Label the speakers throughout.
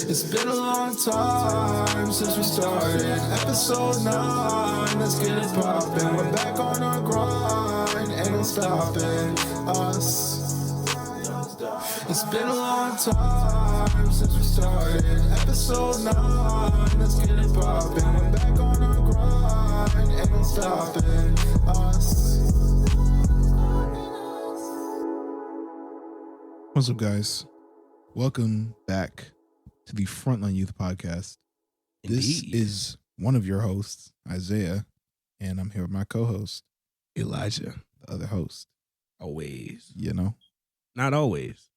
Speaker 1: It's been a long time since we started. Episode 9, let's get it poppin'. We're back on our grind, ain't no stopping us. It's been a long time since we started. Episode 9, let's get it poppin'. We're back on our grind, ain't no stopping us.
Speaker 2: What's up, guys? Welcome back to the Frontline Youth Podcast.
Speaker 3: Indeed.
Speaker 2: This is one of your hosts, Isaiah, and I'm here with my co-host,
Speaker 3: Elijah.
Speaker 2: the other host.
Speaker 3: Always.
Speaker 2: You know?
Speaker 3: Not always,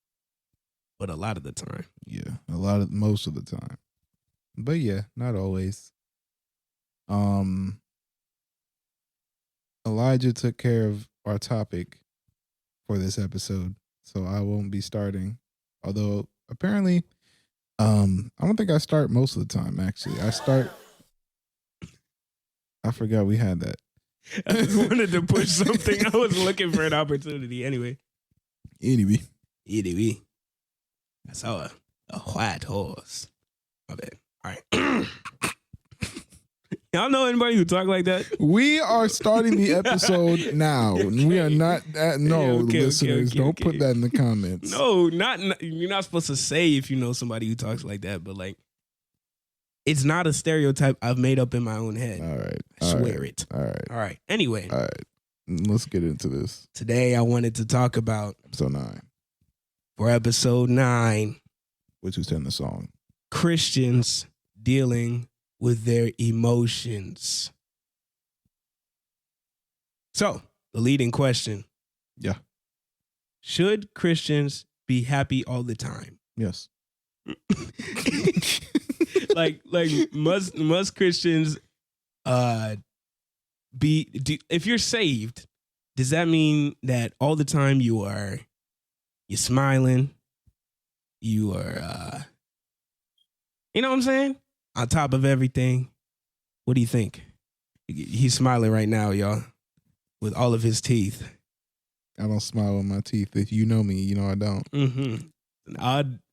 Speaker 3: but a lot of the time.
Speaker 2: Yeah, most of the time. But yeah, not always. Elijah took care of our topic for this episode, so I won't be starting. Although apparently, I don't think I start most of the time. Actually, I forgot we had that.
Speaker 3: I just wanted to push something. I was looking for an opportunity. Anyway, I saw a white horse. My bad. All right. Y'all know anybody who talk like that?
Speaker 2: We are starting the episode now.
Speaker 3: Okay.
Speaker 2: We are not. Listeners, don't
Speaker 3: okay.
Speaker 2: put that in the comments.
Speaker 3: No, not you're not supposed to say if you know somebody who talks like that, but like, it's not a stereotype I've made up in my own head.
Speaker 2: All right.
Speaker 3: I swear it.
Speaker 2: All right.
Speaker 3: All right. Anyway,
Speaker 2: All right. Let's get into this.
Speaker 3: today I wanted to talk about,
Speaker 2: Episode 9,
Speaker 3: for episode 9,
Speaker 2: which was in the song.
Speaker 3: Christians dealing with their emotions. So, the leading question.
Speaker 2: Yeah.
Speaker 3: Should Christians be happy all the time?
Speaker 2: Yes.
Speaker 3: like must Christians if you're saved, does that mean that all the time you're smiling, you are you know what I'm saying? On top of everything? What do you think? He's smiling right now, y'all, with all of his teeth.
Speaker 2: I don't smile with my teeth. If you know me, you know I don't.
Speaker 3: Mm-hmm.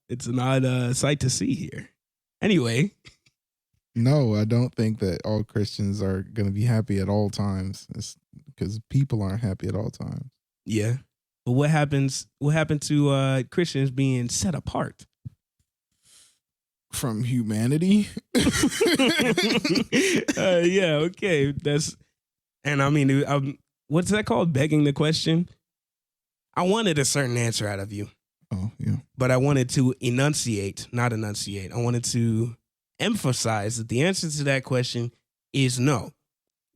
Speaker 3: It's an odd sight to see here. Anyway.
Speaker 2: No, I don't think that all Christians are going to be happy at all times. It's because people aren't happy at all times.
Speaker 3: Yeah. But what happened to Christians being set apart?
Speaker 2: From humanity?
Speaker 3: Yeah, okay. And I mean, what's that called? Begging the question? I wanted a certain answer out of you.
Speaker 2: Oh, yeah.
Speaker 3: But I wanted to not enunciate. I wanted to emphasize that the answer to that question is no.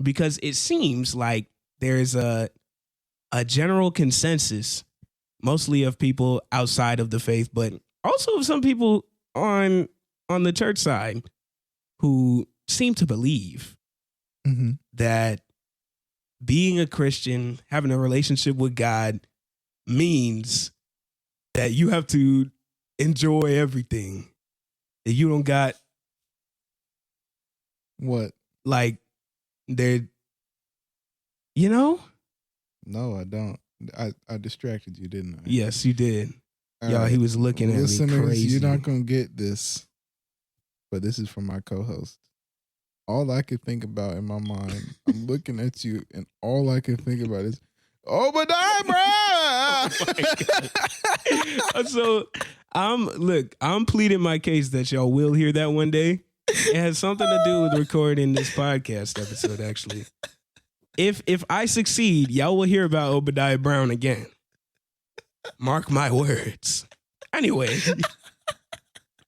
Speaker 3: Because it seems like there's a general consensus, mostly of people outside of the faith, but also of some people on the church side who seem to believe that being a Christian, having a relationship with God, means that you have to enjoy everything. That you don't got
Speaker 2: What?
Speaker 3: like they're, you know?
Speaker 2: No, I don't. I distracted you, didn't I?
Speaker 3: Yes, you did.
Speaker 2: All
Speaker 3: Y'all,
Speaker 2: right.
Speaker 3: he was looking at
Speaker 2: Listeners,
Speaker 3: me crazy.
Speaker 2: you're not going to get this, but this is from my co-host. All I could think about in my mind, I'm looking at you, and all I can think about is, Obadiah, bro!
Speaker 3: Oh my God. So I'm pleading my case that y'all will hear that one day. It has something to do with recording this podcast episode, actually. If I succeed, y'all will hear about Obadiah Brown again. Mark my words. Anyway.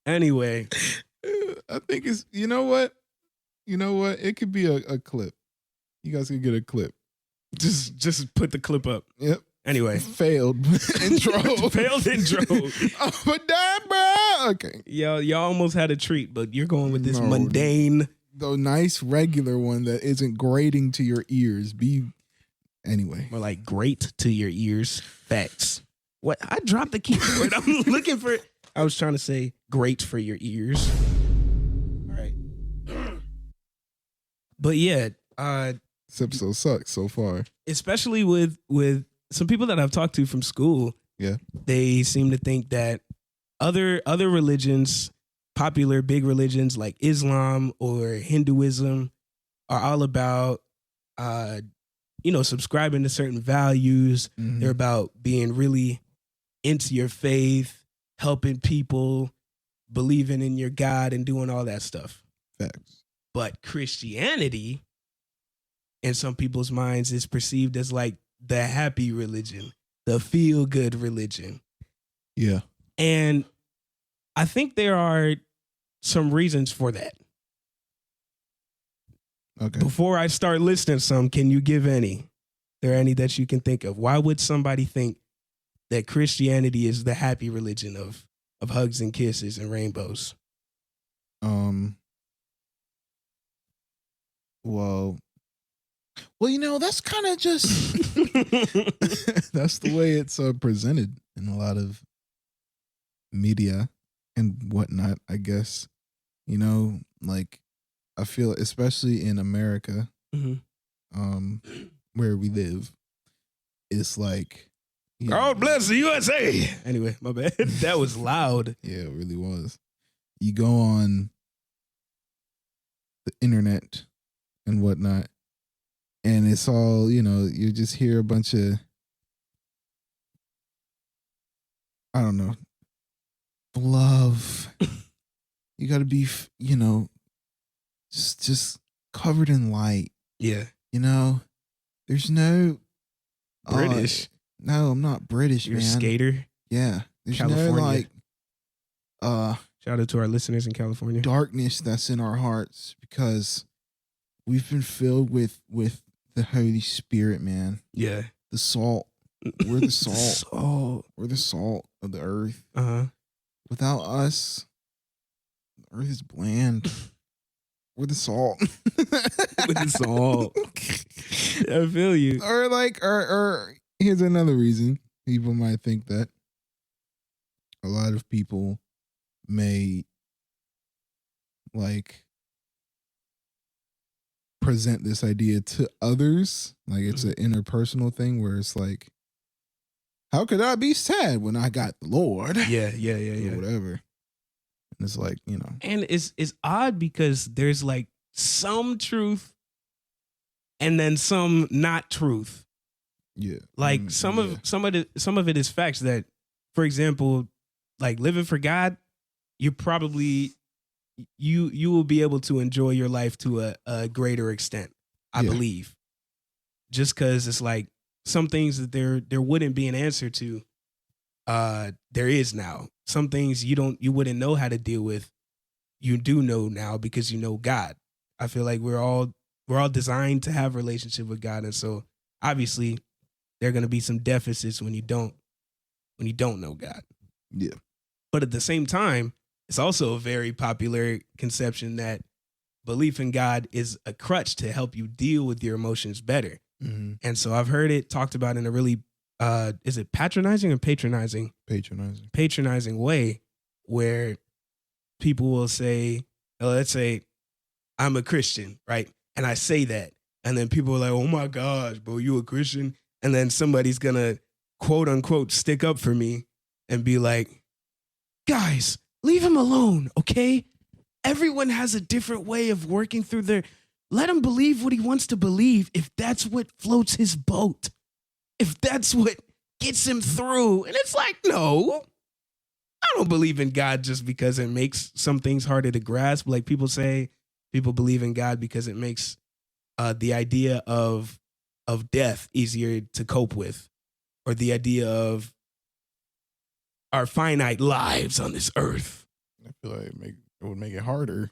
Speaker 2: I think it's, you know what? It could be a clip. You guys can get a clip.
Speaker 3: Just put the clip up.
Speaker 2: Yep.
Speaker 3: Anyway.
Speaker 2: Failed intro.
Speaker 3: Failed intro.
Speaker 2: Obadiah, bro! Okay.
Speaker 3: Y'all almost had a treat, but you're going with this mundane.
Speaker 2: The nice regular one that isn't grating to your ears. Anyway.
Speaker 3: More like great to your ears. Facts. What? I dropped the keyboard. I'm looking for it. I was trying to say great for your ears. All right. But yeah,
Speaker 2: this episode sucks so far.
Speaker 3: Especially with some people that I've talked to from school.
Speaker 2: Yeah.
Speaker 3: They seem to think that other religions popular big religions like Islam or Hinduism are all about, subscribing to certain values.
Speaker 2: Mhm.
Speaker 3: They're about being really into your faith, helping people, believing in your God, and doing all that stuff.
Speaker 2: Facts.
Speaker 3: But Christianity, in some people's minds, is perceived as like the happy religion, the feel good religion.
Speaker 2: Yeah.
Speaker 3: And I think there are some reasons for that.
Speaker 2: Okay.
Speaker 3: Before I start listing some, can you give any? There are any that you can think of? Why would somebody think that Christianity is the happy religion of hugs and kisses and rainbows?
Speaker 2: Well, that's kind of just that's the way it's presented in a lot of media and whatnot, I guess. Like I feel, especially in America, where we live, it's like,
Speaker 3: God bless the USA. Anyway, my bad. That was loud.
Speaker 2: Yeah, it really was. You go on the internet and whatnot, and it's all, you just hear a bunch of, I don't know, love. You got to be, just covered in light.
Speaker 3: Yeah.
Speaker 2: There's no
Speaker 3: British.
Speaker 2: No, I'm not British,
Speaker 3: You're
Speaker 2: man.
Speaker 3: a skater.
Speaker 2: Yeah. There's
Speaker 3: California.
Speaker 2: no
Speaker 3: Shout out to our listeners in California.
Speaker 2: darkness that's in our hearts because we've been filled with the Holy Spirit, man.
Speaker 3: Yeah.
Speaker 2: The salt. We're the salt.
Speaker 3: Salt.
Speaker 2: We're the salt of the earth.
Speaker 3: Uh-huh.
Speaker 2: Without us, the earth is bland. We're the salt.
Speaker 3: With the salt. I feel you.
Speaker 2: Or here's another reason people might think that a lot of people may present this idea to others, like it's an interpersonal thing where it's like, how could I be sad when I got the Lord?
Speaker 3: Yeah.
Speaker 2: Or whatever. And it's like,
Speaker 3: And it's odd because there's like some truth and then some not truth.
Speaker 2: yeah.
Speaker 3: Like some of it is facts that, for example, like living for God, you probably you will be able to enjoy your life to a greater extent, I believe. Just because it's like some things that there wouldn't be an answer to, there is now. Some things you wouldn't know how to deal with, you do know now because you know God. I feel like we're all designed to have a relationship with God, and so obviously there are going to be some deficits when you don't know God.
Speaker 2: Yeah.
Speaker 3: But at the same time, it's also a very popular conception that belief in God is a crutch to help you deal with your emotions better.
Speaker 2: Mm-hmm.
Speaker 3: And so I've heard it talked about in a really, is it patronizing or patronizing? Patronizing way where people will say, let's say I'm a Christian, right? And I say that. And then people are like, oh my gosh, bro, you a Christian? And then somebody's going to quote unquote stick up for me and be like, guys, leave him alone, okay? Everyone has a different way of working through their... Let him believe what he wants to believe if that's what floats his boat. If that's what gets him through. And it's like, no, I don't believe in God just because it makes some things harder to grasp. Like people say, people believe in God because it makes the idea of death easier to cope with, or the idea of our finite lives on this earth.
Speaker 2: I feel like it would make it harder.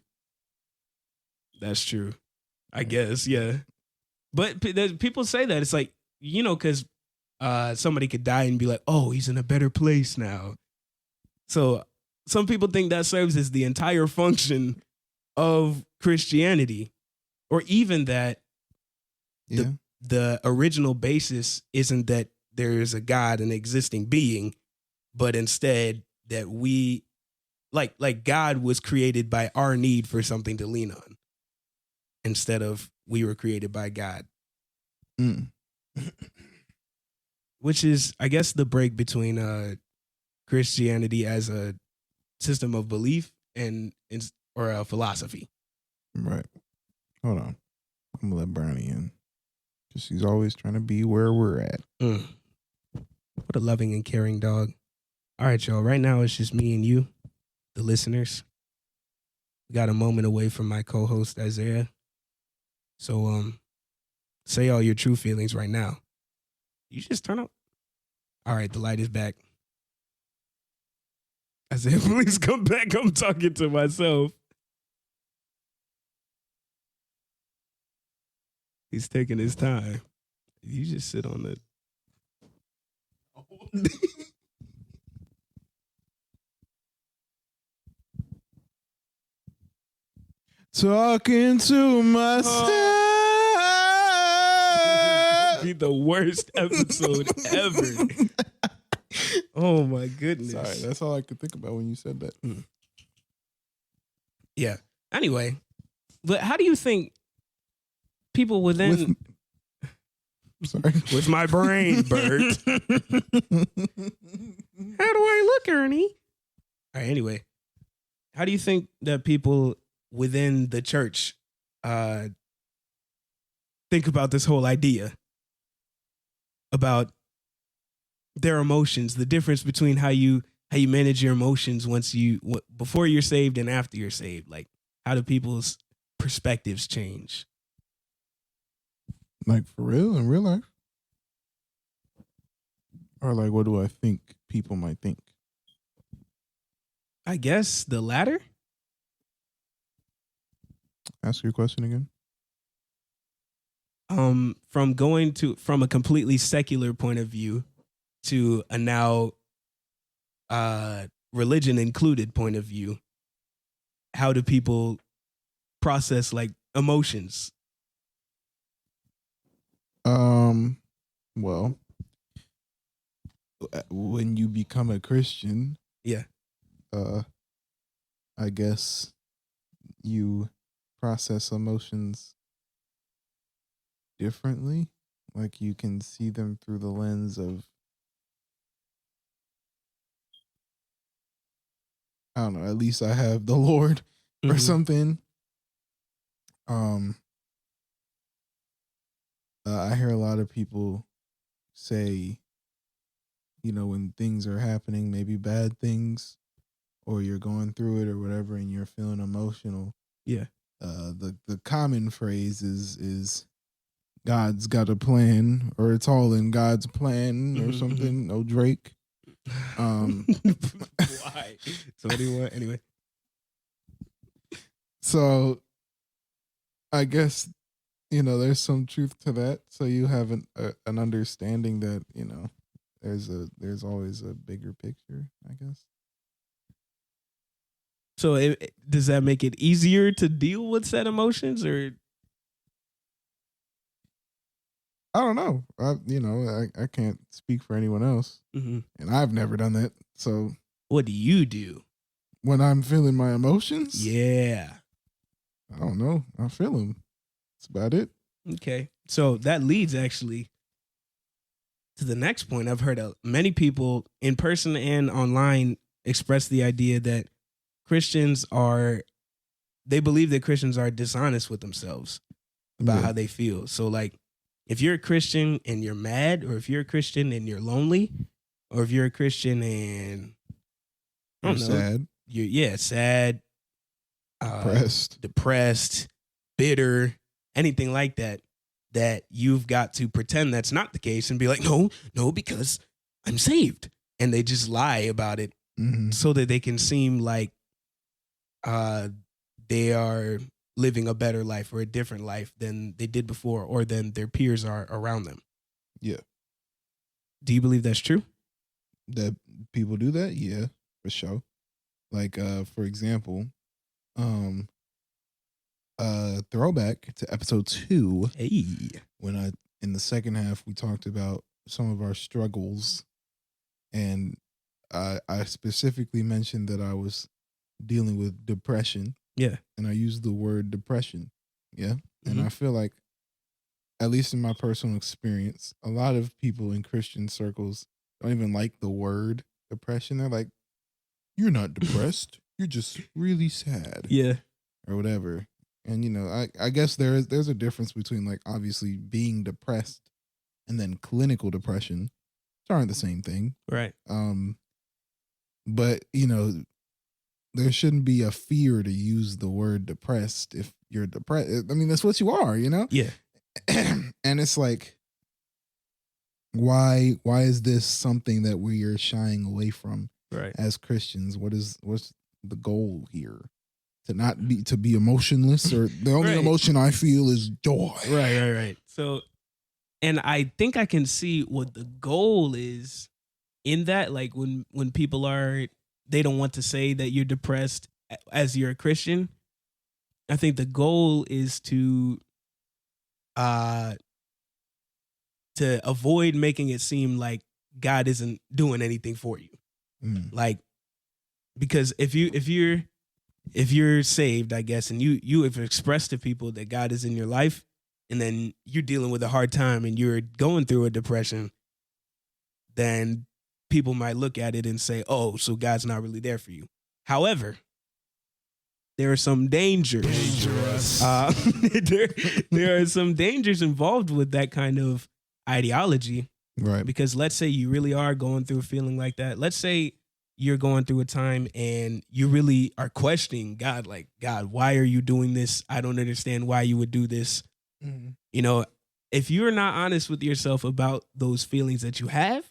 Speaker 3: That's true. I guess, yeah. But people say that. It's like, because somebody could die and be like, oh, he's in a better place now. So some people think that serves as the entire function of Christianity, or even that the original basis isn't that there is a God, an existing being, but instead that we, like God was created by our need for something to lean on, instead of we were created by God. Which is, I guess, the break between Christianity as a system of belief or philosophy.
Speaker 2: Right. Hold on. I'm gonna let Bernie in. Because she's always trying to be where we're at.
Speaker 3: What a loving and caring dog. All right, y'all. Right now it's just me and you, the listeners. We got a moment away from my co-host Isaiah. So say all your true feelings right now. You just turn up. All right, the light is back. Isaiah, please come back. I'm talking to myself. He's taking his time. You just sit on it.
Speaker 2: Talking to myself.
Speaker 3: Be the worst episode ever. Oh my goodness.
Speaker 2: Sorry, that's all I could think about when you said that.
Speaker 3: Yeah. Anyway, but how do you think people within
Speaker 2: Sorry.
Speaker 3: with my brain, Bert? How do I look, Ernie? All right, anyway. How do you think that people within the church think about this whole idea about their emotions, the difference between how you manage your emotions before you're saved and after you're saved? Like, how do people's perspectives change?
Speaker 2: Like, for real, in real life? Or like, what do I think people might think?
Speaker 3: I guess the latter.
Speaker 2: Ask your question again.
Speaker 3: From a completely secular point of view to a now religion included point of view, how do people process like emotions?
Speaker 2: Well, when you become a Christian,
Speaker 3: Yeah.
Speaker 2: I guess you process emotions differently. Like, you can see them through the lens of, I don't know, at least I have the Lord or something. I hear a lot of people say, you know, when things are happening, maybe bad things, or you're going through it or whatever, and you're feeling emotional.
Speaker 3: Yeah.
Speaker 2: The common phrase is God's got a plan, or it's all in God's plan, or something. No Drake.
Speaker 3: Why? So anyway.
Speaker 2: So I guess, you know, there's some truth to that. So you have an understanding that, you know, there's always a bigger picture, I guess.
Speaker 3: So does that make it easier to deal with said emotions, or?
Speaker 2: I don't know. I can't speak for anyone else, and I've never done that. So
Speaker 3: what do you do
Speaker 2: when I'm feeling my emotions?
Speaker 3: Yeah,
Speaker 2: I don't know. I feel them. That's about it.
Speaker 3: Okay, so that leads actually to the next point. I've heard many people in person and online express the idea that they believe that Christians are dishonest with themselves about how they feel. So like, if you're a Christian and you're mad, or if you're a Christian and you're lonely, or if you're a Christian and
Speaker 2: you're sad,
Speaker 3: sad, depressed, bitter, anything like that, that you've got to pretend that's not the case and be like, no, because I'm saved. And they just lie about it so that they can seem like they are living a better life or a different life than they did before, or than their peers are around them.
Speaker 2: Yeah.
Speaker 3: Do you believe that's true?
Speaker 2: That people do that? Yeah, for sure. Like, for example, throwback to episode 2.
Speaker 3: Hey.
Speaker 2: When in the second half, we talked about some of our struggles, and I specifically mentioned that I was dealing with depression.
Speaker 3: Yeah.
Speaker 2: And I used the word depression. Yeah. And I feel like, at least in my personal experience, a lot of people in Christian circles don't even like the word depression. They're like, you're not depressed. you're just really sad.
Speaker 3: Yeah.
Speaker 2: Or whatever. And I guess there's a difference between like obviously being depressed and then clinical depression. Which aren't the same thing.
Speaker 3: Right.
Speaker 2: But there shouldn't be a fear to use the word depressed if you're depressed. I mean, that's what you are,
Speaker 3: Yeah.
Speaker 2: And it's like, why is this something that we are shying away from
Speaker 3: Right.
Speaker 2: as Christians? What's the goal here? To be emotionless, or the only
Speaker 3: Right.
Speaker 2: emotion I feel is joy.
Speaker 3: Right. So, and I think I can see what the goal is in that. Like when people they don't want to say that you're depressed as you're a Christian. I think the goal is to avoid making it seem like God isn't doing anything for you. Like, because if you're saved, I guess, and you have expressed to people that God is in your life, and then you're dealing with a hard time and you're going through a depression, then people might look at it and say, oh, so God's not really there for you. However, there are some dangers. There are some dangers involved with that kind of ideology.
Speaker 2: Right.
Speaker 3: Because let's say you really are going through a feeling like that. Let's say you're going through a time and you really are questioning God, like, God, why are you doing this? I don't understand why you would do this.
Speaker 2: Mm-hmm.
Speaker 3: If you're not honest with yourself about those feelings that you have,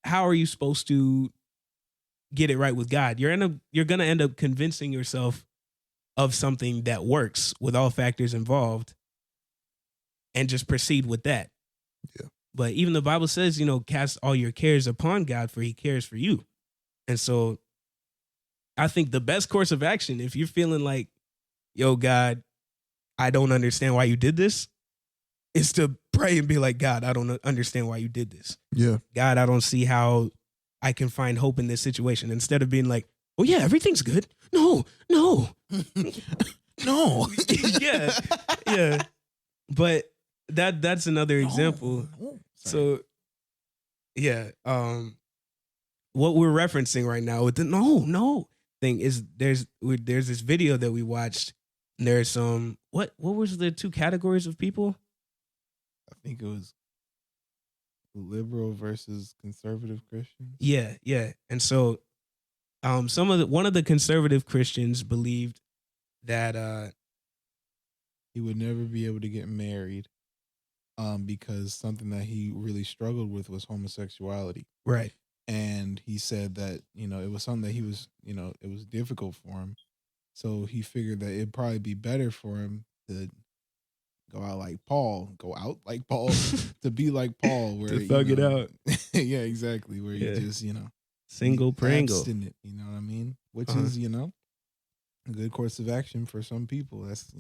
Speaker 3: how are you supposed to get it right with God? You're going to end up convincing yourself of something that works with all factors involved and just proceed with that.
Speaker 2: Yeah.
Speaker 3: But even the Bible says, cast all your cares upon God, for he cares for you. And so I think the best course of action, if you're feeling like, yo, God, I don't understand why you did this, is to pray and be like, God, I don't understand why you did this.
Speaker 2: Yeah.
Speaker 3: God, I don't see how I can find hope in this situation. Instead of being like, oh yeah, everything's good. No.
Speaker 2: No.
Speaker 3: Yeah. But that's another example.
Speaker 2: No.
Speaker 3: So yeah, what we're referencing right now with the no thing is there's this video that we watched. And there's some what was the two categories of people?
Speaker 2: I think it was liberal versus conservative Christians.
Speaker 3: Yeah. And so one of the conservative Christians believed that
Speaker 2: he would never be able to get married because something that he really struggled with was homosexuality.
Speaker 3: Right.
Speaker 2: And he said that, it was something that he was, it was difficult for him. So he figured that it'd probably be better for him to go out like Paul, to be like Paul, where
Speaker 3: to thug it out.
Speaker 2: Yeah, exactly. Where you just,
Speaker 3: single prangle.
Speaker 2: Abstinent, you know what I mean? Which is, a good course of action for some people. That's,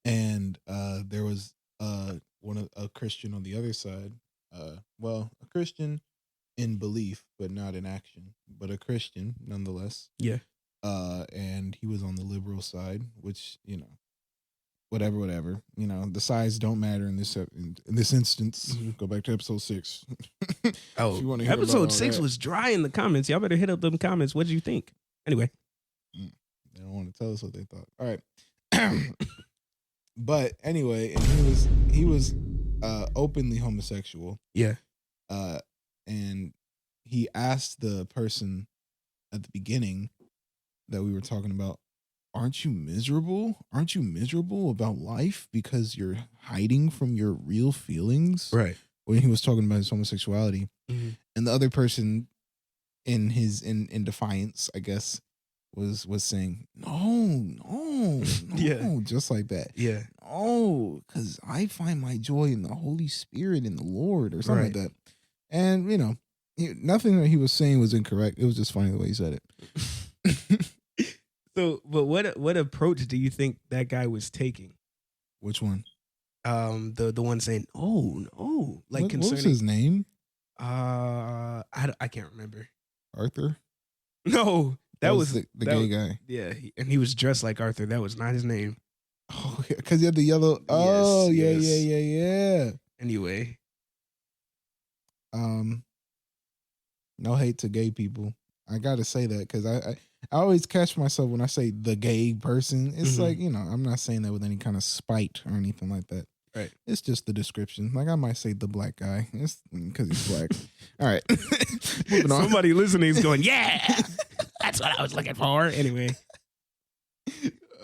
Speaker 2: and there was a Christian on the other side. A Christian in belief, but not in action, but a Christian nonetheless.
Speaker 3: Yeah.
Speaker 2: And he was on the liberal side, which, whatever. The sides don't matter in this instance.
Speaker 3: Mm-hmm.
Speaker 2: Go back to episode 6.
Speaker 3: Oh, episode 6 was dry in the comments. Y'all better hit up them comments. What did you think? Anyway.
Speaker 2: They don't want to tell us what they thought. All right. But anyway, and he was openly homosexual.
Speaker 3: Yeah.
Speaker 2: And he asked the person at the beginning that we were talking about, aren't you miserable? Aren't you miserable about life because you're hiding from your real feelings?
Speaker 3: Right.
Speaker 2: When he was talking about his homosexuality.
Speaker 3: Mm-hmm.
Speaker 2: And the other person in defiance, I guess, was saying, no,
Speaker 3: Yeah.
Speaker 2: just like that.
Speaker 3: Yeah.
Speaker 2: Oh, because I find my joy in the Holy Spirit, in the Lord, or something like that. And, nothing that he was saying was incorrect. It was just funny the way he said it.
Speaker 3: So, but what approach do you think that guy was taking?
Speaker 2: Which one?
Speaker 3: The one saying, oh no, like
Speaker 2: what
Speaker 3: concerning
Speaker 2: was his name?
Speaker 3: I can't remember.
Speaker 2: Arthur?
Speaker 3: No, that was
Speaker 2: the gay guy.
Speaker 3: Yeah, and he was dressed like Arthur. That was not his name.
Speaker 2: Oh, because he had the yellow. Oh,
Speaker 3: Yes.
Speaker 2: Yeah.
Speaker 3: Anyway,
Speaker 2: no hate to gay people. I gotta say that because I always catch myself when I say the gay person. It's
Speaker 3: Mhm.
Speaker 2: like, I'm not saying that with any kind of spite or anything like that.
Speaker 3: Right.
Speaker 2: It's just the description. Like I might say the black guy. It's because he's black. All right. Moving on.
Speaker 3: Somebody listening is going, yeah, that's what I was looking for. Anyway.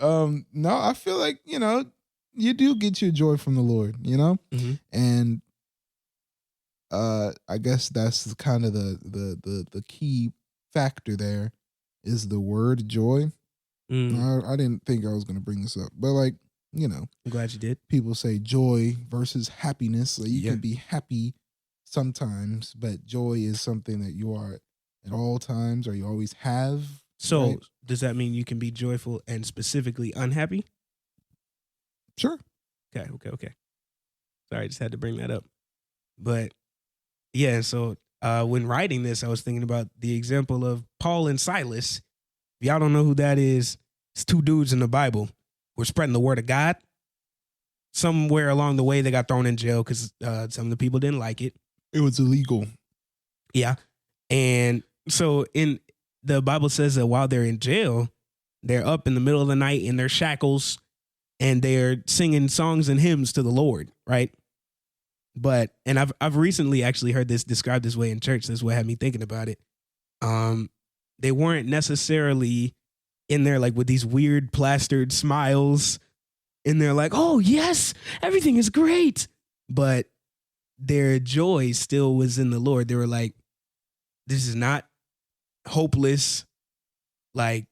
Speaker 2: No, I feel like, you do get your joy from the Lord,
Speaker 3: Mhm.
Speaker 2: and I guess that's kind of the key factor there is the word joy. I didn't think I was going to bring this up, but like,
Speaker 3: I'm glad you did.
Speaker 2: people say joy versus happiness. Like you
Speaker 3: Yeah.
Speaker 2: can be happy sometimes, but joy is something that you are at all times or you always have.
Speaker 3: So
Speaker 2: right?
Speaker 3: does that mean you can be joyful and specifically unhappy?
Speaker 2: Sure.
Speaker 3: Okay. Sorry, I just had to bring that up. But yeah, so when writing this, I was thinking about the example of Paul and Silas. If y'all don't know who that is, it's two dudes in the Bible who were spreading the word of God. Somewhere along the way, they got thrown in jail because some of the people didn't like it.
Speaker 2: It was illegal.
Speaker 3: Yeah. And so in the Bible says that while they're in jail, they're up in the middle of the night in their shackles and they're singing songs and hymns to the Lord, right? And I've recently actually heard this described this way in church. That's what had me thinking about it. They weren't necessarily in there like with these weird plastered smiles and they're like, oh yes, everything is great. But their joy still was in the Lord. They were like, this is not hopeless. Like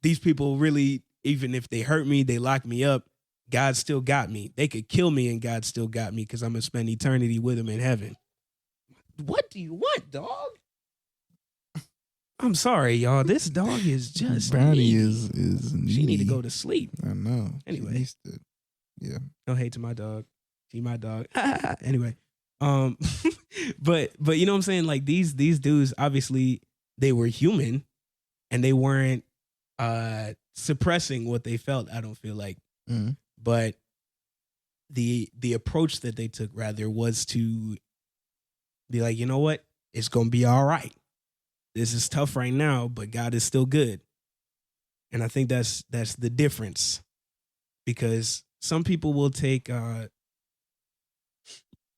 Speaker 3: these people really, even if they hurt me, they lock me up, God still got me. They could kill me and God still got me because I'm going to spend eternity with him in heaven. What do you want, dog? I'm sorry, y'all. This dog is just
Speaker 2: Brownie
Speaker 3: needy.
Speaker 2: is
Speaker 3: She need to
Speaker 2: needy.
Speaker 3: go to sleep.
Speaker 2: I know.
Speaker 3: Anyway.
Speaker 2: She needs to- yeah.
Speaker 3: No hate to my dog. She my dog. Anyway. But you know what I'm saying? Like these dudes, obviously they were human and they weren't suppressing what they felt, I don't feel like.
Speaker 2: Mhm.
Speaker 3: But the approach that they took rather was to be like, you know what? It's gonna be all right. This is tough right now, but God is still good. And I think that's the difference. Because some people will take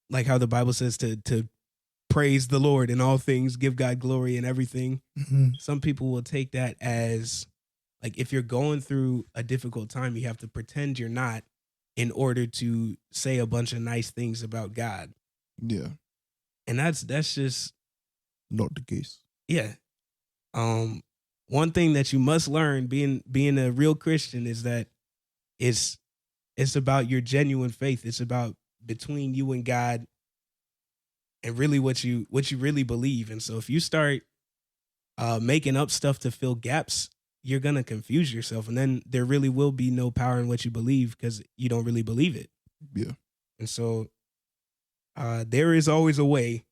Speaker 3: like how the Bible says to praise the Lord in all things, give God glory in everything.
Speaker 2: Mhm.
Speaker 3: Some people will take that as like if you're going through a difficult time, you have to pretend you're not in order to say a bunch of nice things about God.
Speaker 2: Yeah.
Speaker 3: And that's just
Speaker 2: Not the case.
Speaker 3: yeah. One thing that you must learn being a real Christian is that it's about your genuine faith. It's about between you and God and really what you really believe. And so if you start making up stuff to fill gaps, you're going to confuse yourself. And then there really will be no power in what you believe because you don't really believe it.
Speaker 2: Yeah.
Speaker 3: And so there is always a way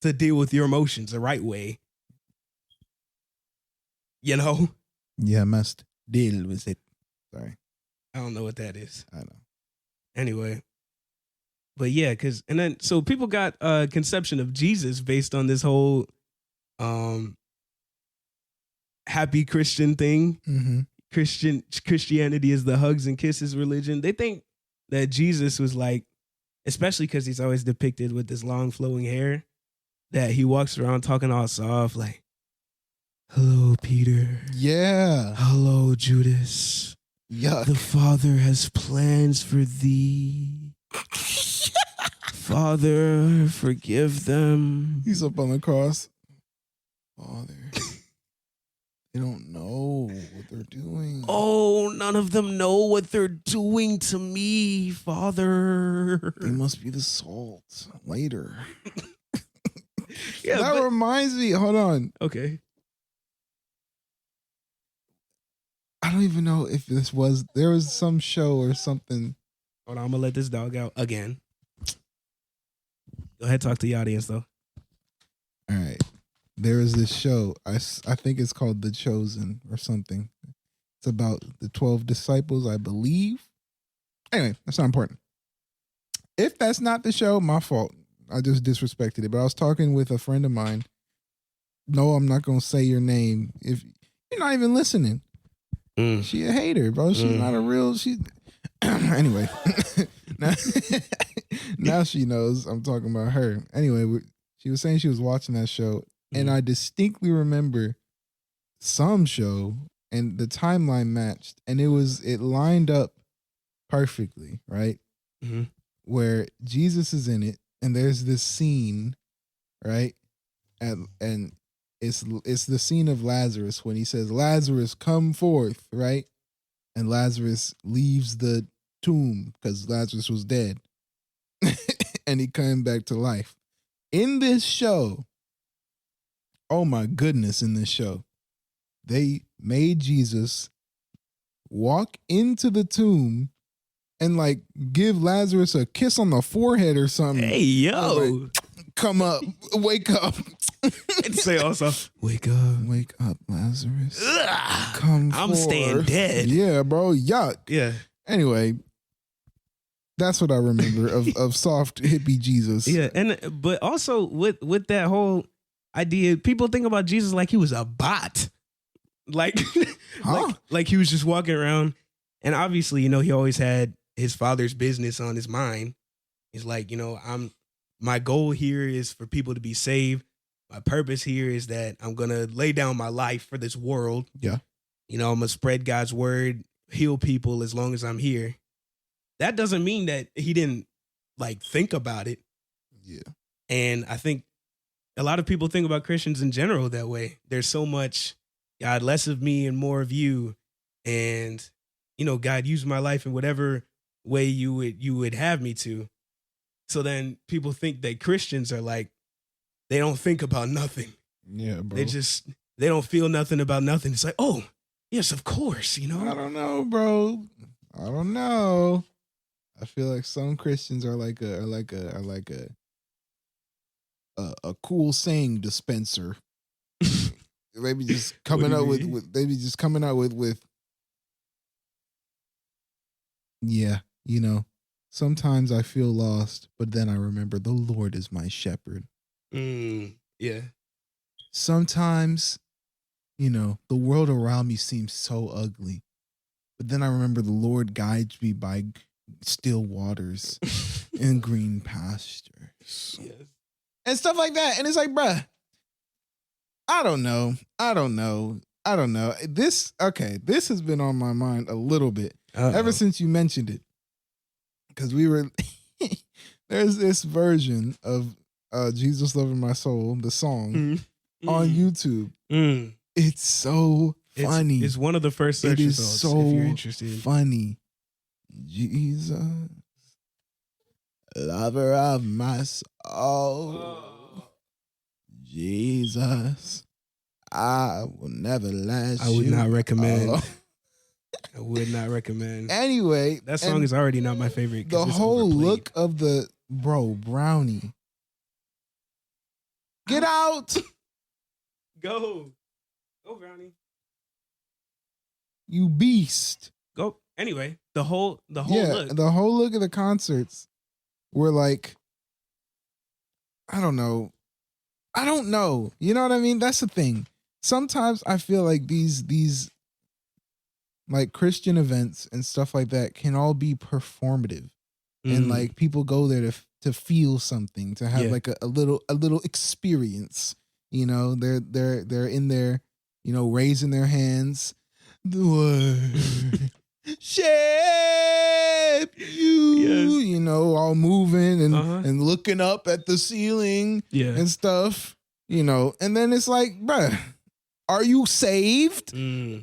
Speaker 3: to deal with your emotions, the right way. You know?
Speaker 2: Yeah, must deal with it. Sorry.
Speaker 3: I don't know what that is.
Speaker 2: I know.
Speaker 3: Anyway. But yeah, so people got a conception of Jesus based on this whole happy Christian thing.
Speaker 2: Mm-hmm.
Speaker 3: Christianity is the hugs and kisses religion. They think that Jesus was like, especially because he's always depicted with this long flowing hair, that he walks around talking all soft like, hello, Peter.
Speaker 2: Yeah.
Speaker 3: Hello, Judas.
Speaker 2: Yuck.
Speaker 3: The Father has plans for thee. Father, forgive them.
Speaker 2: He's up on the cross. Father. They don't know what they're doing.
Speaker 3: Oh, none of them know what they're doing to me, Father.
Speaker 2: They must be the salt later.
Speaker 3: Yeah,
Speaker 2: that reminds me. Hold on.
Speaker 3: okay.
Speaker 2: I don't even know if there was some show or something.
Speaker 3: Hold on, I'm gonna let this dog out again. Go ahead, talk to the audience though.
Speaker 2: All right. There is this show. I think it's called The Chosen or something. It's about the 12 disciples, I believe. Anyway, that's not important. If that's not the show, my fault. I just disrespected it. But I was talking with a friend of mine no, I'm not gonna say your name if you're not even listening. She a hater, bro. She's not a real. She anyway. now, now she knows I'm talking about her. Anyway, she was saying she was watching that show, and I distinctly remember some show, and the timeline matched, and it lined up perfectly, right?
Speaker 3: Mm-hmm.
Speaker 2: Where Jesus is in it, and there's this scene, right? And it's the scene of Lazarus when he says, "Lazarus, come forth," right? And Lazarus leaves the tomb because Lazarus was dead, and he came back to life. In this show, oh my goodness, in this show, they made Jesus walk into the tomb and like give Lazarus a kiss on the forehead or something.
Speaker 3: Hey, yo.
Speaker 2: Like, come up, wake up.
Speaker 3: And say also, wake up,
Speaker 2: Lazarus.
Speaker 3: Ugh,
Speaker 2: Come
Speaker 3: I'm
Speaker 2: forth.
Speaker 3: staying dead.
Speaker 2: Yeah, bro. Yuck.
Speaker 3: Yeah.
Speaker 2: Anyway, that's what I remember of soft hippie Jesus.
Speaker 3: Yeah, but also with that whole idea, people think about Jesus like he was a bot. Like,
Speaker 2: Huh?
Speaker 3: like he was just walking around. And obviously, he always had his father's business on his mind. He's like, my goal here is for people to be saved. My purpose here is that I'm going to lay down my life for this world.
Speaker 2: Yeah.
Speaker 3: I'm going to spread God's word, heal people as long as I'm here. That doesn't mean that he didn't like think about it.
Speaker 2: Yeah.
Speaker 3: And I think a lot of people think about Christians in general that way. There's so much, God, less of me and more of you. And, God, use my life in whatever way you would have me to. So then people think that Christians are like, they don't think about nothing.
Speaker 2: Yeah, bro.
Speaker 3: They don't feel nothing about nothing. It's like, oh, yes, of course,
Speaker 2: I don't know, bro. I don't know. I feel like some Christians are like a cool saying dispenser. Maybe just coming out with yeah, sometimes I feel lost, but then I remember the Lord is my shepherd.
Speaker 3: Yeah.
Speaker 2: Sometimes, the world around me seems so ugly, but then I remember the Lord guides me by still waters and green pastures.
Speaker 3: Yes.
Speaker 2: And stuff like that. And it's like, bruh, I don't know. This has been on my mind a little bit ever since you mentioned it. Because there's this version of Jesus Loving My Soul, the song, on YouTube. It's so funny.
Speaker 3: It's one of the first search results
Speaker 2: so
Speaker 3: if you're interested.
Speaker 2: Funny. Jesus, lover of my soul. Jesus, I will never let
Speaker 3: I would
Speaker 2: you
Speaker 3: not recommend.
Speaker 2: go.
Speaker 3: I would not recommend.
Speaker 2: Anyway,
Speaker 3: That song is already not my favorite.
Speaker 2: The whole look of the Brownie. Get out.
Speaker 3: Go, Brownie.
Speaker 2: You beast.
Speaker 3: Go. Anyway, the whole look.
Speaker 2: The whole look of the concerts were like, I don't know. You know what I mean? That's the thing. Sometimes I feel like these like Christian events and stuff like that can all be performative. And like people go there to feel something, to have like a little experience. They're in there, raising their hands. The word shape you, all moving and looking up at the ceiling and stuff, and then it's like, bruh, are you saved? I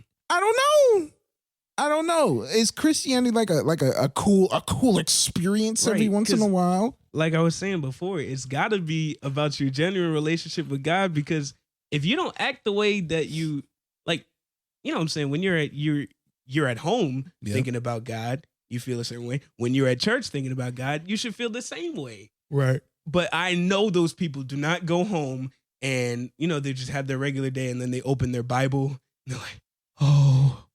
Speaker 2: don't know. Is Christianity like a cool experience every once in a while?
Speaker 3: Like I was saying before, it's got to be about your genuine relationship with God, because if you don't act the way that you like, you know what I'm saying, when you're at home thinking about God, you feel a certain way. When you're at church thinking about God, you should feel the same way.
Speaker 2: Right.
Speaker 3: But I know those people do not go home and, they just have their regular day and then they open their Bible and they're like, oh,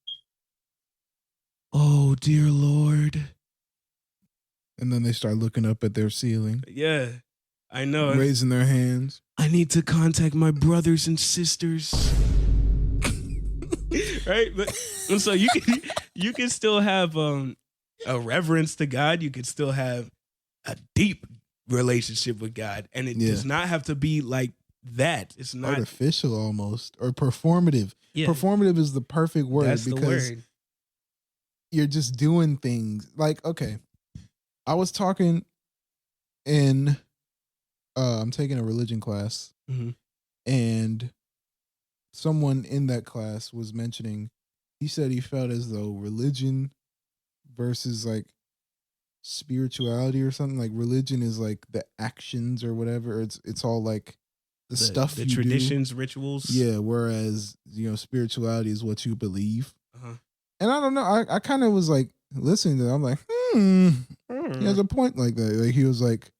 Speaker 3: dear Lord.
Speaker 2: And then they start looking up at their ceiling.
Speaker 3: Yeah. I know.
Speaker 2: raising their hands.
Speaker 3: I need to contact my brothers and sisters. Right? But and so you can still have a reverence to God. You can still have a deep relationship with God. And it does not have to be like that. It's not
Speaker 2: artificial almost, or performative.
Speaker 3: Yeah.
Speaker 2: Performative is the perfect word.
Speaker 3: That's
Speaker 2: because
Speaker 3: the word.
Speaker 2: You're just doing things like, okay, I was talking in I'm taking a religion class, and someone in that class was mentioning, he said he felt as though religion versus like spirituality or something, like religion is like the actions or whatever. It's all like the stuff,
Speaker 3: the
Speaker 2: you
Speaker 3: traditions,
Speaker 2: do.
Speaker 3: rituals.
Speaker 2: Yeah, whereas spirituality is what you believe. And I don't know. I kind of was like listening to that. I'm like, he has a point like that. Like he was like,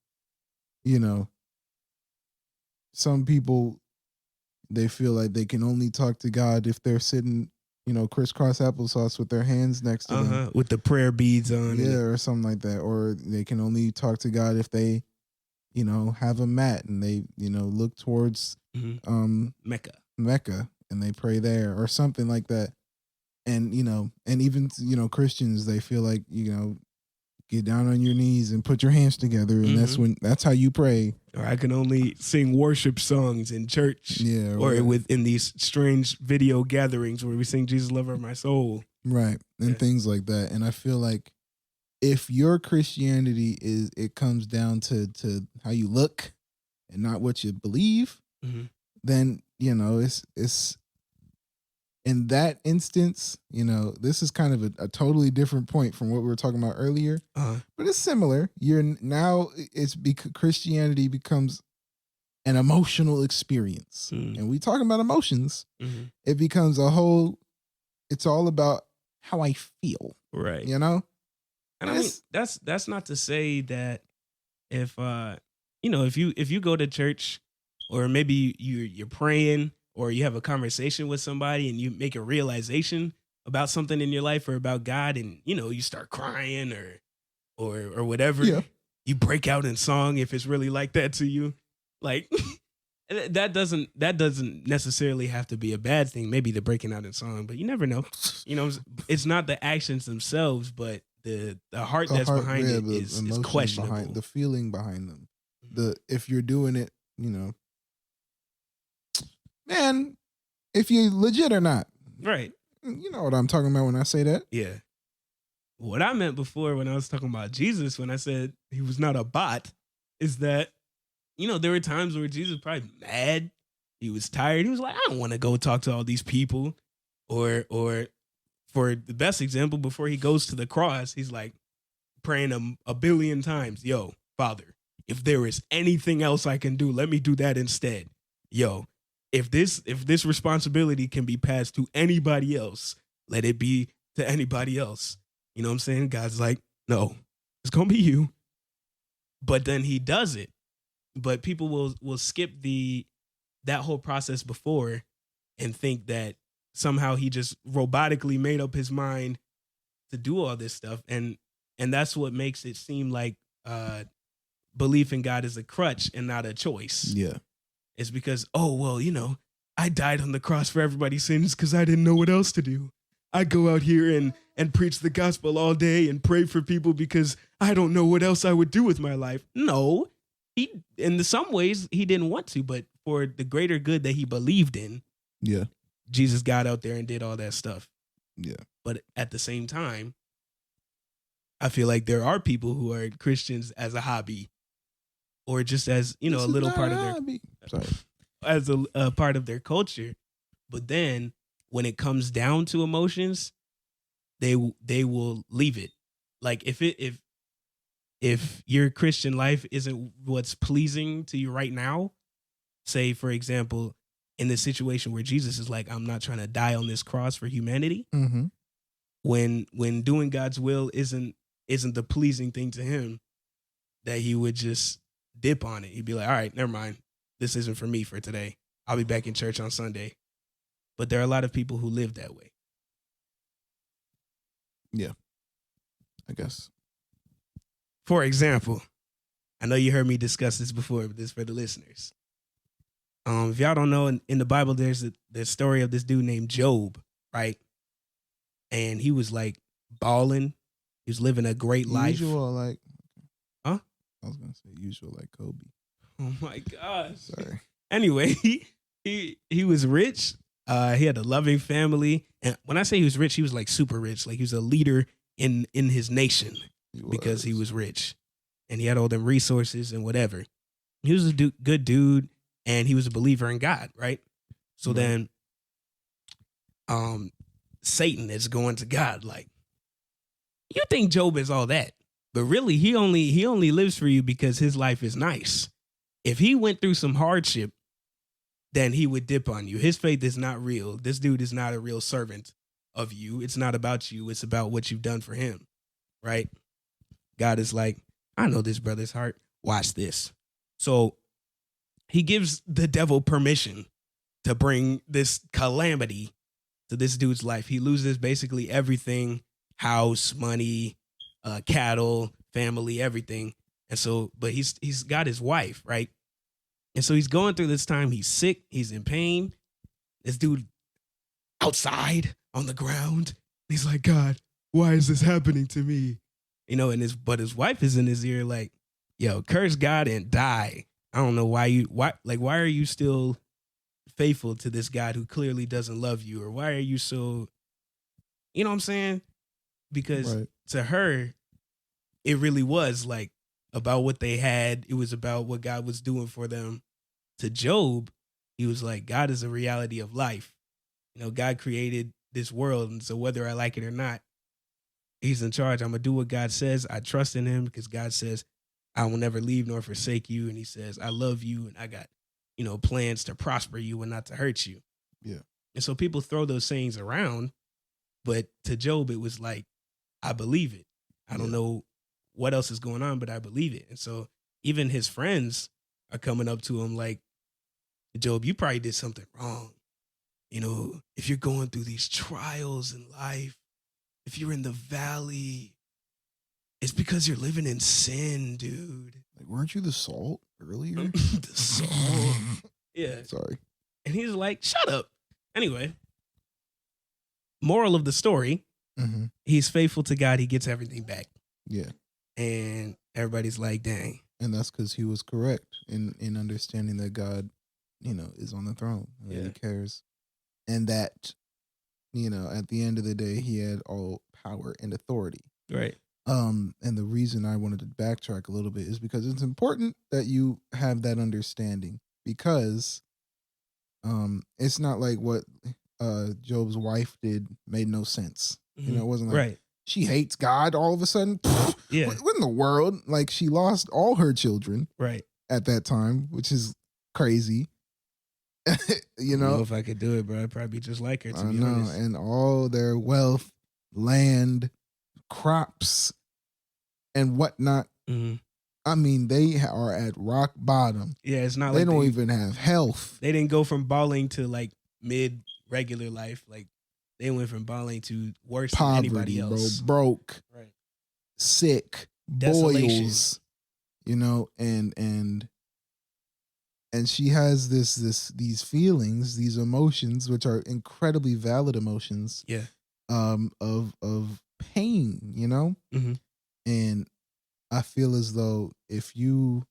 Speaker 2: some people, they feel like they can only talk to God if they're sitting, crisscross applesauce with their hands next to them.
Speaker 3: With the prayer beads on.
Speaker 2: Yeah, or something like that. Or they can only talk to God if they, have a mat and they, look towards
Speaker 3: Mecca
Speaker 2: and they pray there or something like that. And, and even, Christians, they feel like, get down on your knees and put your hands together. And that's how you pray.
Speaker 3: Or I can only sing worship songs in church.
Speaker 2: Yeah.
Speaker 3: Or in these strange video gatherings where we sing Jesus, Lover of My Soul.
Speaker 2: Right. And things like that. And I feel like if your Christianity it comes down to how you look and not what you believe, then, it's in that instance, this is kind of a totally different point from what we were talking about earlier, but it's similar. Christianity becomes an emotional experience, and we talking about emotions. It becomes it's all about how I feel,
Speaker 3: right?
Speaker 2: And
Speaker 3: I mean, that's not to say that if you go to church, or maybe you're praying, or you have a conversation with somebody and you make a realization about something in your life or about God, and you start crying or whatever.
Speaker 2: Yeah.
Speaker 3: You break out in song if it's really like that to you. Like that doesn't necessarily have to be a bad thing. Maybe the breaking out in song, but you never know. It's not the actions themselves, but the heart that's behind it is questionable.
Speaker 2: The feeling behind them. If you're doing it, man, if you legit or not.
Speaker 3: Right.
Speaker 2: You know what I'm talking about when I say that.
Speaker 3: Yeah. What I meant before when I was talking about Jesus, when I said he was not a bot, is that, there were times where Jesus was probably mad. He was tired. He was like, I don't want to go talk to all these people. Or for the best example, before he goes to the cross, he's like praying a billion times. Yo, Father, if there is anything else I can do, let me do that instead. Yo, if this responsibility can be passed to anybody else, let it be to anybody else. You know what I'm saying? God's like, no, it's going to be you. But then he does it. But people will skip that whole process before and think that somehow he just robotically made up his mind to do all this stuff. And that's what makes it seem like belief in God is a crutch and not a choice.
Speaker 2: Yeah.
Speaker 3: It's because, I died on the cross for everybody's sins because I didn't know what else to do. I go out here and preach the gospel all day and pray for people because I don't know what else I would do with my life. No, in some ways he didn't want to, but for the greater good that he believed in, Jesus got out there and did all that stuff.
Speaker 2: Yeah.
Speaker 3: But at the same time, I feel like there are people who are Christians as a hobby, or just as, a little part of their as a part of their culture. But then when it comes down to emotions, they will leave it. Like if your Christian life isn't what's pleasing to you right now, say for example, in the situation where Jesus is like, I'm not trying to die on this cross for humanity.
Speaker 2: Mm-hmm.
Speaker 3: When doing God's will isn't the pleasing thing to him, that he would just dip on it. He'd be like, all right, never mind. This isn't for me for today. I'll be back in church on Sunday. But there are a lot of people who live that way.
Speaker 2: Yeah, I guess.
Speaker 3: For example, I know you heard me discuss this before, but this is for the listeners. If y'all don't know, in the Bible, there's the story of this dude named Job, right? And he was like balling. He was living a great life.
Speaker 2: Usual like,
Speaker 3: huh?
Speaker 2: I was gonna say usual like Kobe.
Speaker 3: Oh my gosh.
Speaker 2: Sorry.
Speaker 3: Anyway, he was rich. He had a loving family, and when I say he was rich, he was like super rich. Like he was a leader in his nation because he was rich, and he had all them resources and whatever. He was a good dude, and he was a believer in God, right? So then, Satan is going to God like, you think Job is all that, but really he only lives for you because his life is nice. If he went through some hardship, then he would dip on you. His faith is not real. This dude is not a real servant of you. It's not about you. It's about what you've done for him, right? God is like, I know this brother's heart. Watch this. So he gives the devil permission to bring this calamity to this dude's life. He loses basically everything, house, money, cattle, family, everything. And so, but he's got his wife, right? And so he's going through this time. He's sick. He's in pain. This dude outside on the ground. He's like, God, why is this happening to me? You know, and his wife is in his ear like, yo, curse God and die. I don't know why are you still faithful to this God who clearly doesn't love you? Or why are you so, you know what I'm saying? Because to her, it really was like about what they had. It was about what God was doing for them. To Job, he was like, God is a reality of life. You know, God created this world. And so whether I like it or not, he's in charge. I'm going to do what God says. I trust in him because God says, I will never leave nor forsake you. And he says, I love you. And I got, you know, plans to prosper you and not to hurt you.
Speaker 2: Yeah.
Speaker 3: And so people throw those sayings around. But to Job, it was like, I believe it. I don't know what else is going on, but I believe it. And so even his friends are coming up to him like, Job, you probably did something wrong. You know, if you're going through these trials in life, if you're in the valley, it's because you're living in sin, dude.
Speaker 2: Like, weren't you the salt earlier?
Speaker 3: The salt. Yeah.
Speaker 2: Sorry.
Speaker 3: And he's like, shut up. Anyway, moral of the story, he's faithful to God. He gets everything back.
Speaker 2: Yeah.
Speaker 3: And everybody's like, dang.
Speaker 2: And that's because he was correct in understanding that God, you know, is on the throne. That he cares. And that, you know, at the end of the day, he had all power and authority.
Speaker 3: Right.
Speaker 2: And the reason I wanted to backtrack a little bit is because it's important that you have that understanding, because it's not like what Job's wife did made no sense. You know, it wasn't like she hates God all of a sudden.
Speaker 3: Yeah.
Speaker 2: What in the world? Like, she lost all her children at that time, which is crazy. You know?
Speaker 3: I don't know if I could do it, bro. I'd probably be just like her, to be honest.
Speaker 2: And all their wealth, land, crops, and whatnot. I mean, they are at rock bottom.
Speaker 3: Yeah, it's not
Speaker 2: they
Speaker 3: like
Speaker 2: don't even have health.
Speaker 3: They didn't go from balling to like mid regular life. Like, they went from balling to worse
Speaker 2: Poverty,
Speaker 3: than anybody else.
Speaker 2: Bro, broke, sick,
Speaker 3: Desolation.
Speaker 2: boils, you know, and she has these feelings, these emotions, which are incredibly valid emotions.
Speaker 3: Yeah.
Speaker 2: Of pain, you know? And I feel as though if you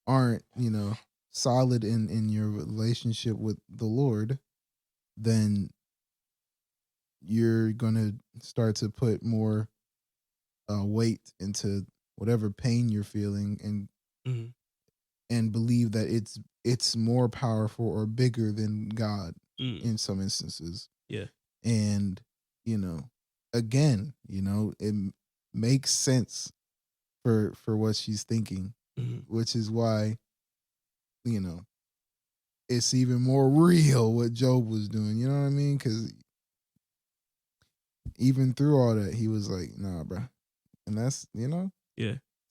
Speaker 2: aren't, you know, solid in your relationship with the Lord, then you're going to start to put more weight into whatever pain you're feeling and believe that it's more powerful or bigger than God in some instances.
Speaker 3: Yeah.
Speaker 2: And, you know, again, you know, it makes sense for what she's thinking, which is why, you know, it's even more real what Job was doing. You know what I mean? Because even through all that, he was like, nah, bro. And that's, you know,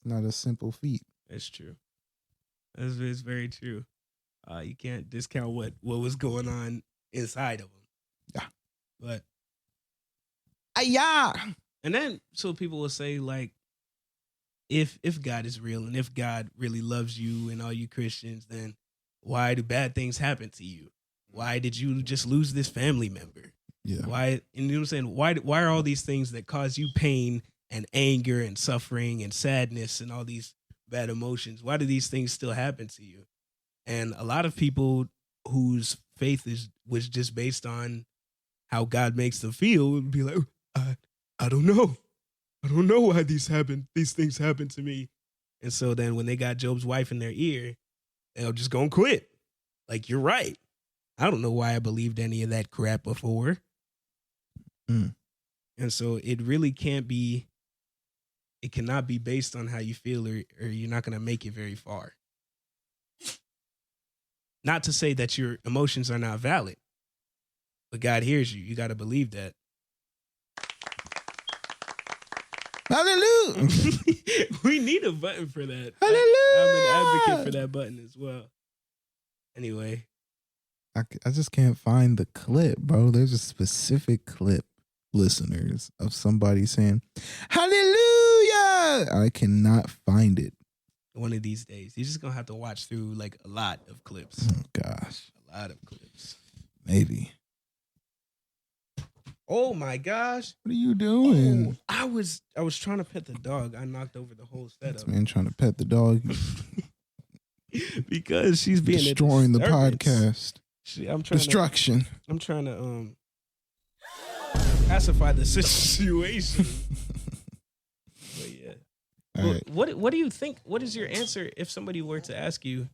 Speaker 2: not a simple feat.
Speaker 3: That's true. It's very true. You can't discount what was going on inside of him.
Speaker 2: Yeah.
Speaker 3: But
Speaker 2: yeah.
Speaker 3: And then so people will say, like, if God is real and if God really loves you and all you Christians, then why do bad things happen to you? Why did you just lose this family member?
Speaker 2: Yeah.
Speaker 3: Why, and you know what I'm saying? Why are all these things that cause you pain and anger and suffering and sadness and all these bad emotions? Why do these things still happen to you? And a lot of people whose faith was just based on how God makes them feel would be like, I don't know. I don't know why these things happen to me. And so then when they got Job's wife in their ear, they'll just go and quit. Like, you're right. I don't know why I believed any of that crap before.
Speaker 2: Mm.
Speaker 3: And so it really cannot be based on how you feel, or you're not going to make it very far. Not to say that your emotions are not valid, but God hears you. You got to believe that.
Speaker 2: Hallelujah.
Speaker 3: We need a button for that.
Speaker 2: Hallelujah.
Speaker 3: I'm an advocate for that button as well. Anyway.
Speaker 2: I just can't find the clip, bro. There's a specific clip, listeners, of somebody saying, hallelujah. I cannot find it.
Speaker 3: One of these days. You're just going to have to watch through like a lot of clips.
Speaker 2: Oh, gosh.
Speaker 3: A lot of clips.
Speaker 2: Maybe.
Speaker 3: Oh my gosh.
Speaker 2: What are you doing?
Speaker 3: Oh, I was trying to pet the dog. I knocked over the whole setup.
Speaker 2: This man trying to pet the dog.
Speaker 3: Because she's being
Speaker 2: destroying the podcast.
Speaker 3: I'm trying
Speaker 2: Destruction.
Speaker 3: I'm trying to pacify the situation. But yeah.
Speaker 2: All right.
Speaker 3: What do you think? What is your answer if somebody were to ask you?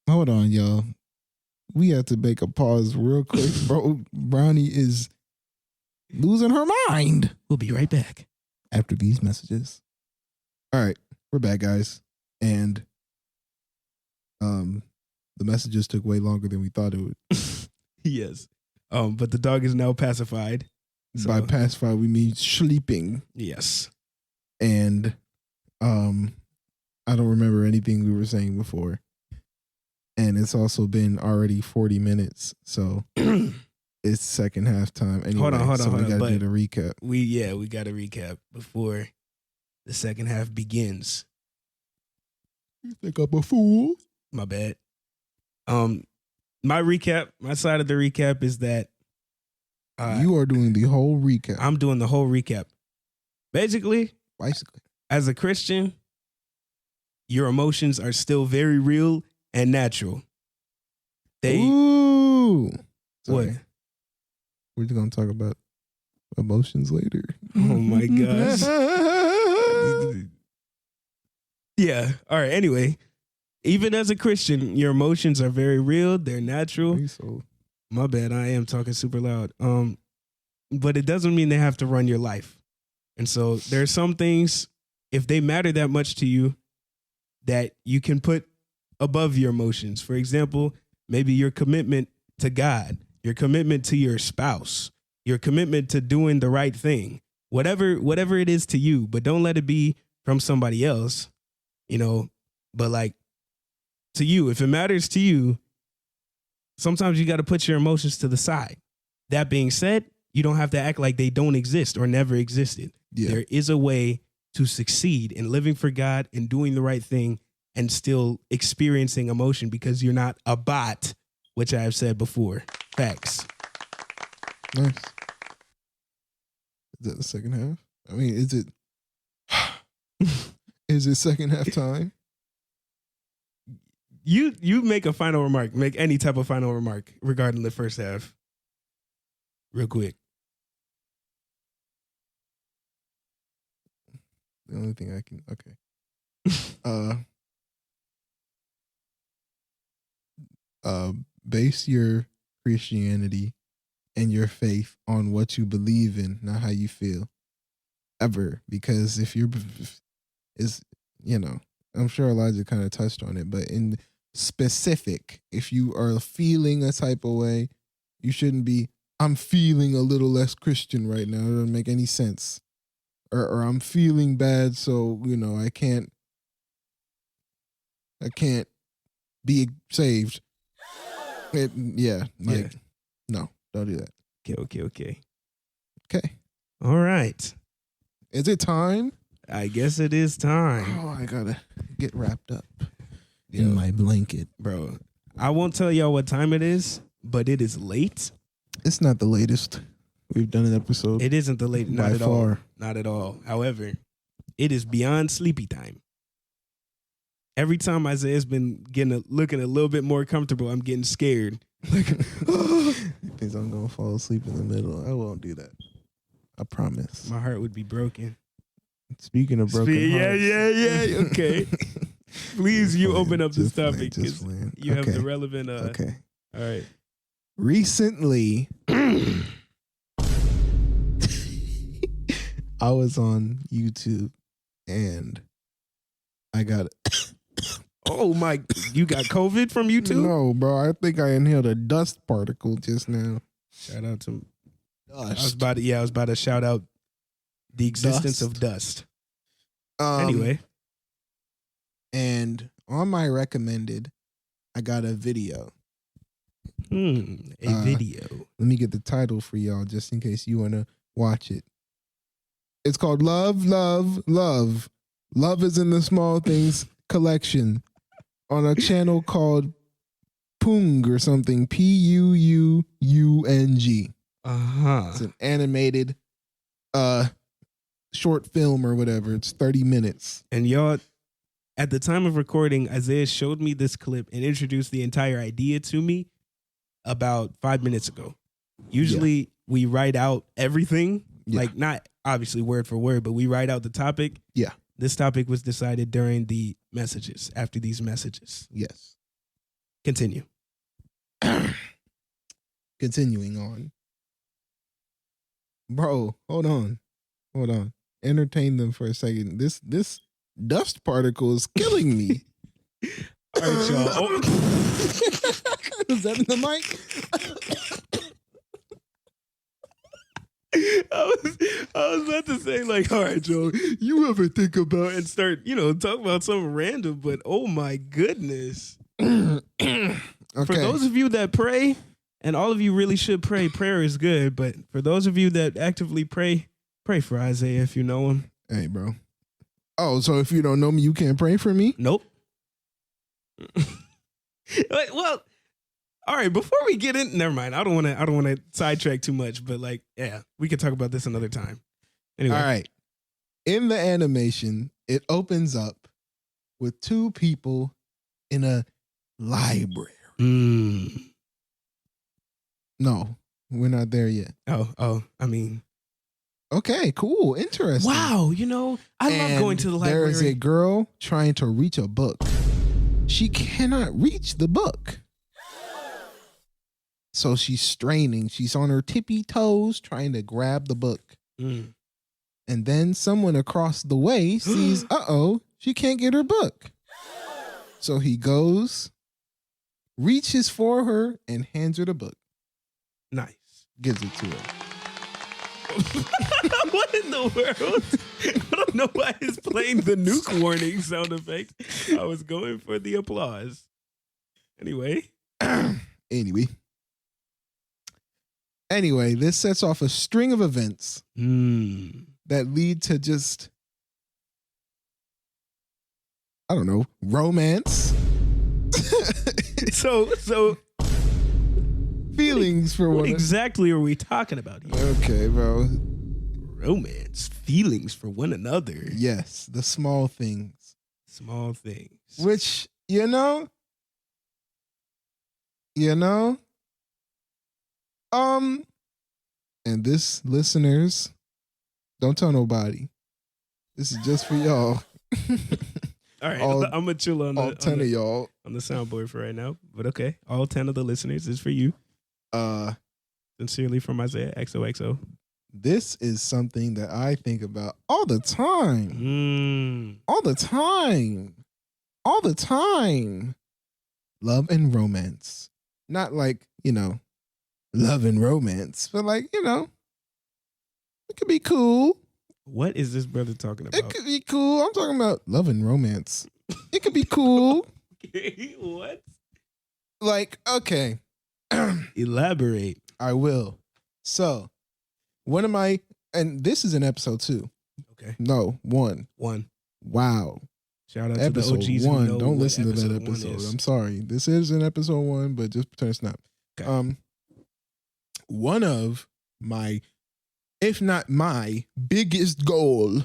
Speaker 2: Hold on, y'all. We have to make a pause real quick, bro. Brownie is losing her mind.
Speaker 3: We'll be right back
Speaker 2: after these messages. All right, we're back, guys. And the messages took way longer than we thought it would.
Speaker 3: Yes. But the dog is now pacified. So.
Speaker 2: By pacified, we mean sleeping.
Speaker 3: Yes.
Speaker 2: And I don't remember anything we were saying before. And it's also been already 40 minutes. So it's second half time. Anyway,
Speaker 3: hold on.
Speaker 2: We got to do the recap.
Speaker 3: We got to recap before the second half begins.
Speaker 2: You think I'm a fool?
Speaker 3: My bad. My side of the recap is that
Speaker 2: you are doing the whole recap.
Speaker 3: I'm doing the whole recap. Basically, as a Christian, your emotions are still very real and natural.
Speaker 2: Ooh.
Speaker 3: What?
Speaker 2: We're just going to talk about emotions later.
Speaker 3: Oh my gosh. Yeah. All right. Anyway, even as a Christian, your emotions are very real. They're natural.
Speaker 2: So.
Speaker 3: My bad. I am talking super loud. But it doesn't mean they have to run your life. And so there are some things, if they matter that much to you, that you can put above your emotions. For example, maybe your commitment to God, your commitment to your spouse, your commitment to doing the right thing, whatever it is to you, but don't let it be from somebody else, but like to you, if it matters to you, sometimes you got to put your emotions to the side. That being said, you don't have to act like they don't exist or never existed. Yeah. There is a way to succeed in living for God and doing the right thing and still experiencing emotion because you're not a bot, which I have said before. Facts.
Speaker 2: Nice. Is that the second half? I mean, is it is it second half time?
Speaker 3: You make a final remark. Make any type of final remark regarding the first half. Real quick.
Speaker 2: The only thing I can base your Christianity and your faith on what you believe in, not how you feel. Ever. Because if you're I'm sure Elijah kind of touched on it, but in specific, if you are feeling a type of way, you shouldn't be, I'm feeling a little less Christian right now. It doesn't make any sense. Or I'm feeling bad, so, I can't be saved. No, don't do that.
Speaker 3: Okay.
Speaker 2: Okay.
Speaker 3: All right.
Speaker 2: Is it time?
Speaker 3: I guess it is time.
Speaker 2: Oh, I gotta get wrapped up
Speaker 3: Yo.
Speaker 2: in my blanket.
Speaker 3: Bro, I won't tell y'all what time it is, but it is late.
Speaker 2: It's not the latest we've done an episode.
Speaker 3: It isn't the late, not
Speaker 2: By
Speaker 3: at all.
Speaker 2: far.
Speaker 3: Not at all. However, it is beyond sleepy time. Every time Isaiah's been looking a little bit more comfortable, I'm getting scared.
Speaker 2: Like, he thinks I'm gonna fall asleep in the middle. I won't do that. I promise.
Speaker 3: My heart would be broken.
Speaker 2: Speaking of broken hearts.
Speaker 3: Yeah. Okay. Please,
Speaker 2: Just
Speaker 3: you
Speaker 2: playing,
Speaker 3: open up this
Speaker 2: just playing,
Speaker 3: topic
Speaker 2: just
Speaker 3: because
Speaker 2: playing.
Speaker 3: you have
Speaker 2: Okay.
Speaker 3: the relevant.
Speaker 2: Okay.
Speaker 3: All right.
Speaker 2: Recently, I was on YouTube and I got
Speaker 3: Oh my! You got COVID from YouTube?
Speaker 2: No, bro. I think I inhaled a dust particle just now.
Speaker 3: Shout out to. I was
Speaker 2: Dust.
Speaker 3: about to shout out the existence
Speaker 2: Dust.
Speaker 3: of dust.
Speaker 2: Um,
Speaker 3: Anyway,
Speaker 2: and on my recommended, I got a video.
Speaker 3: a video.
Speaker 2: Let me get the title for y'all just in case you want to watch it. It's called Love, Love, Love. Love is in the Small Things collection on a channel called Pung or something. Puung. It's an animated short film or whatever. It's 30 minutes.
Speaker 3: And y'all, at the time of recording, Isaiah showed me this clip and introduced the entire idea to me about 5 minutes ago. Usually we write out everything, like not obviously word for word, but we write out the topic.
Speaker 2: Yeah.
Speaker 3: This topic was decided during the messages, after these messages.
Speaker 2: Yes.
Speaker 3: Continue.
Speaker 2: Continuing on. Bro, hold on. Entertain them for a second. This dust particle is killing me.
Speaker 3: All right, y'all. Oh.
Speaker 2: Is that in the mic?
Speaker 3: I was about to say, like, all right, Joe, you ever think about and start, talk about something random, but oh my goodness.
Speaker 2: Okay.
Speaker 3: For those of you that pray, and all of you really should pray, prayer is good, but for those of you that actively pray for Isaiah if you know him.
Speaker 2: Hey, bro. Oh, so if you don't know me, you can't pray for me?
Speaker 3: Nope. Well, all right, before we get in, never mind. I don't want to sidetrack too much, but like, yeah, we can talk about this another time. Anyway.
Speaker 2: All right. In the animation, it opens up with two people in a library. No, we're not there yet.
Speaker 3: Oh, I mean.
Speaker 2: Okay, cool. Interesting.
Speaker 3: Wow, I love going to the library.
Speaker 2: There is a girl trying to reach a book. She cannot reach the book. So she's straining. She's on her tippy toes trying to grab the book. And then someone across the way sees, she can't get her book. So he goes, reaches for her, and hands her the book.
Speaker 3: Nice.
Speaker 2: Gives it to her.
Speaker 3: What in the world? I don't know why it's playing the nuke warning sound effect. I was going for the applause. Anyway,
Speaker 2: this sets off a string of events that lead to just, I don't know, romance.
Speaker 3: So
Speaker 2: feelings for
Speaker 3: what
Speaker 2: one.
Speaker 3: exactly are we talking about here?
Speaker 2: Okay, bro.
Speaker 3: Romance, feelings for one another.
Speaker 2: Yes, the small things.
Speaker 3: Small things.
Speaker 2: Which, and this, listeners, don't tell nobody. This is just for y'all.
Speaker 3: All right, I'm gonna chill on
Speaker 2: all 10 of y'all
Speaker 3: on the soundboard for right now. But okay, all 10 of the listeners is for you. Sincerely from Isaiah XOXO.
Speaker 2: This is something that I think about all the time. All the time. Love and romance. Not like, love and romance, but like, it could be cool.
Speaker 3: What is this brother talking about?
Speaker 2: It could be cool. I'm talking about love and romance. It could be cool.
Speaker 3: Okay, what?
Speaker 2: Like, okay.
Speaker 3: Elaborate.
Speaker 2: I will. So, and this is in episode 2.
Speaker 3: Okay.
Speaker 2: No, 1.
Speaker 3: 1.
Speaker 2: Wow.
Speaker 3: Shout out
Speaker 2: Episode
Speaker 3: to the OGs who
Speaker 2: 1.
Speaker 3: know
Speaker 2: Don't
Speaker 3: what
Speaker 2: listen to that
Speaker 3: one
Speaker 2: episode.
Speaker 3: is.
Speaker 2: I'm sorry. This is an episode 1, but just pretend it's not.
Speaker 3: Okay.
Speaker 2: One of my, if not my biggest goal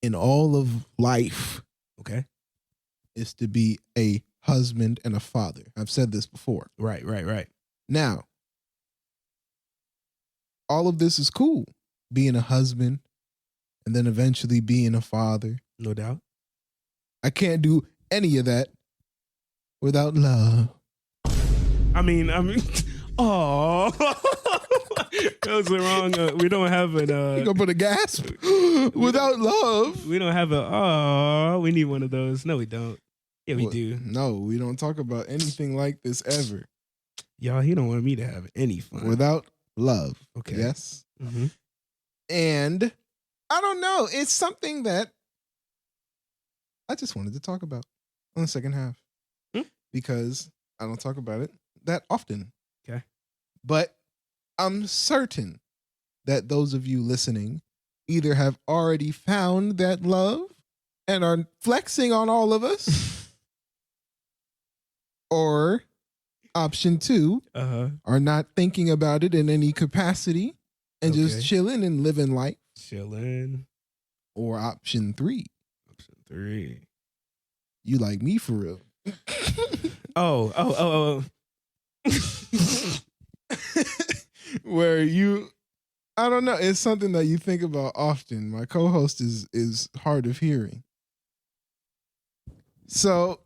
Speaker 2: in all of life
Speaker 3: Okay.
Speaker 2: is to be a husband and a father. I've said this before.
Speaker 3: Right.
Speaker 2: Now, all of this is cool. Being a husband and then eventually being a father.
Speaker 3: No doubt.
Speaker 2: I can't do any of that without love.
Speaker 3: I mean, oh, that was the wrong. We don't have an.
Speaker 2: You gonna put a gasp? Without love.
Speaker 3: We don't have a. Oh, we need one of those. No, we don't. Yeah, we do.
Speaker 2: No, we don't talk about anything like this ever.
Speaker 3: Y'all, he don't want me to have any fun.
Speaker 2: Without love.
Speaker 3: Okay.
Speaker 2: Yes.
Speaker 3: Mm-hmm.
Speaker 2: And I don't know. It's something that I just wanted to talk about on the second half because I don't talk about it that often.
Speaker 3: Okay.
Speaker 2: But I'm certain that those of you listening either have already found that love and are flexing on all of us, or option 2, are not thinking about it in any capacity and just chilling and living life.
Speaker 3: Chilling.
Speaker 2: Or option 3.
Speaker 3: Option 3.
Speaker 2: You like me for real.
Speaker 3: Oh.
Speaker 2: Where you, I don't know, it's something that you think about often. My co-host is hard of hearing. So,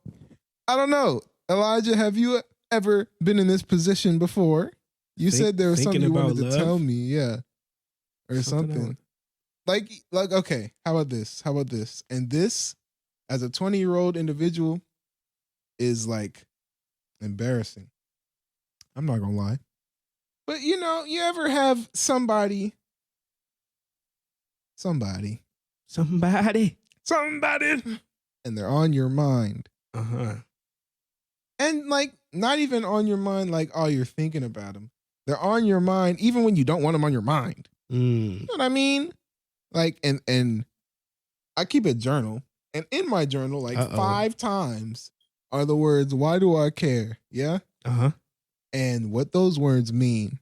Speaker 2: I don't know. Elijah, have you ever been in this position before? You said there was something you wanted to tell me, yeah. Or something. Like, okay, how about this? And this, as a 20-year-old individual, is like embarrassing. I'm not gonna lie. But you know, you ever have somebody, and they're on your mind. And like, not even on your mind like, oh, you're thinking about them. They're on your mind even when you don't want them on your mind. You know what I mean? Like, and I keep a journal, and in my journal, like 5 times are the words, why do I care? Yeah? And what those words mean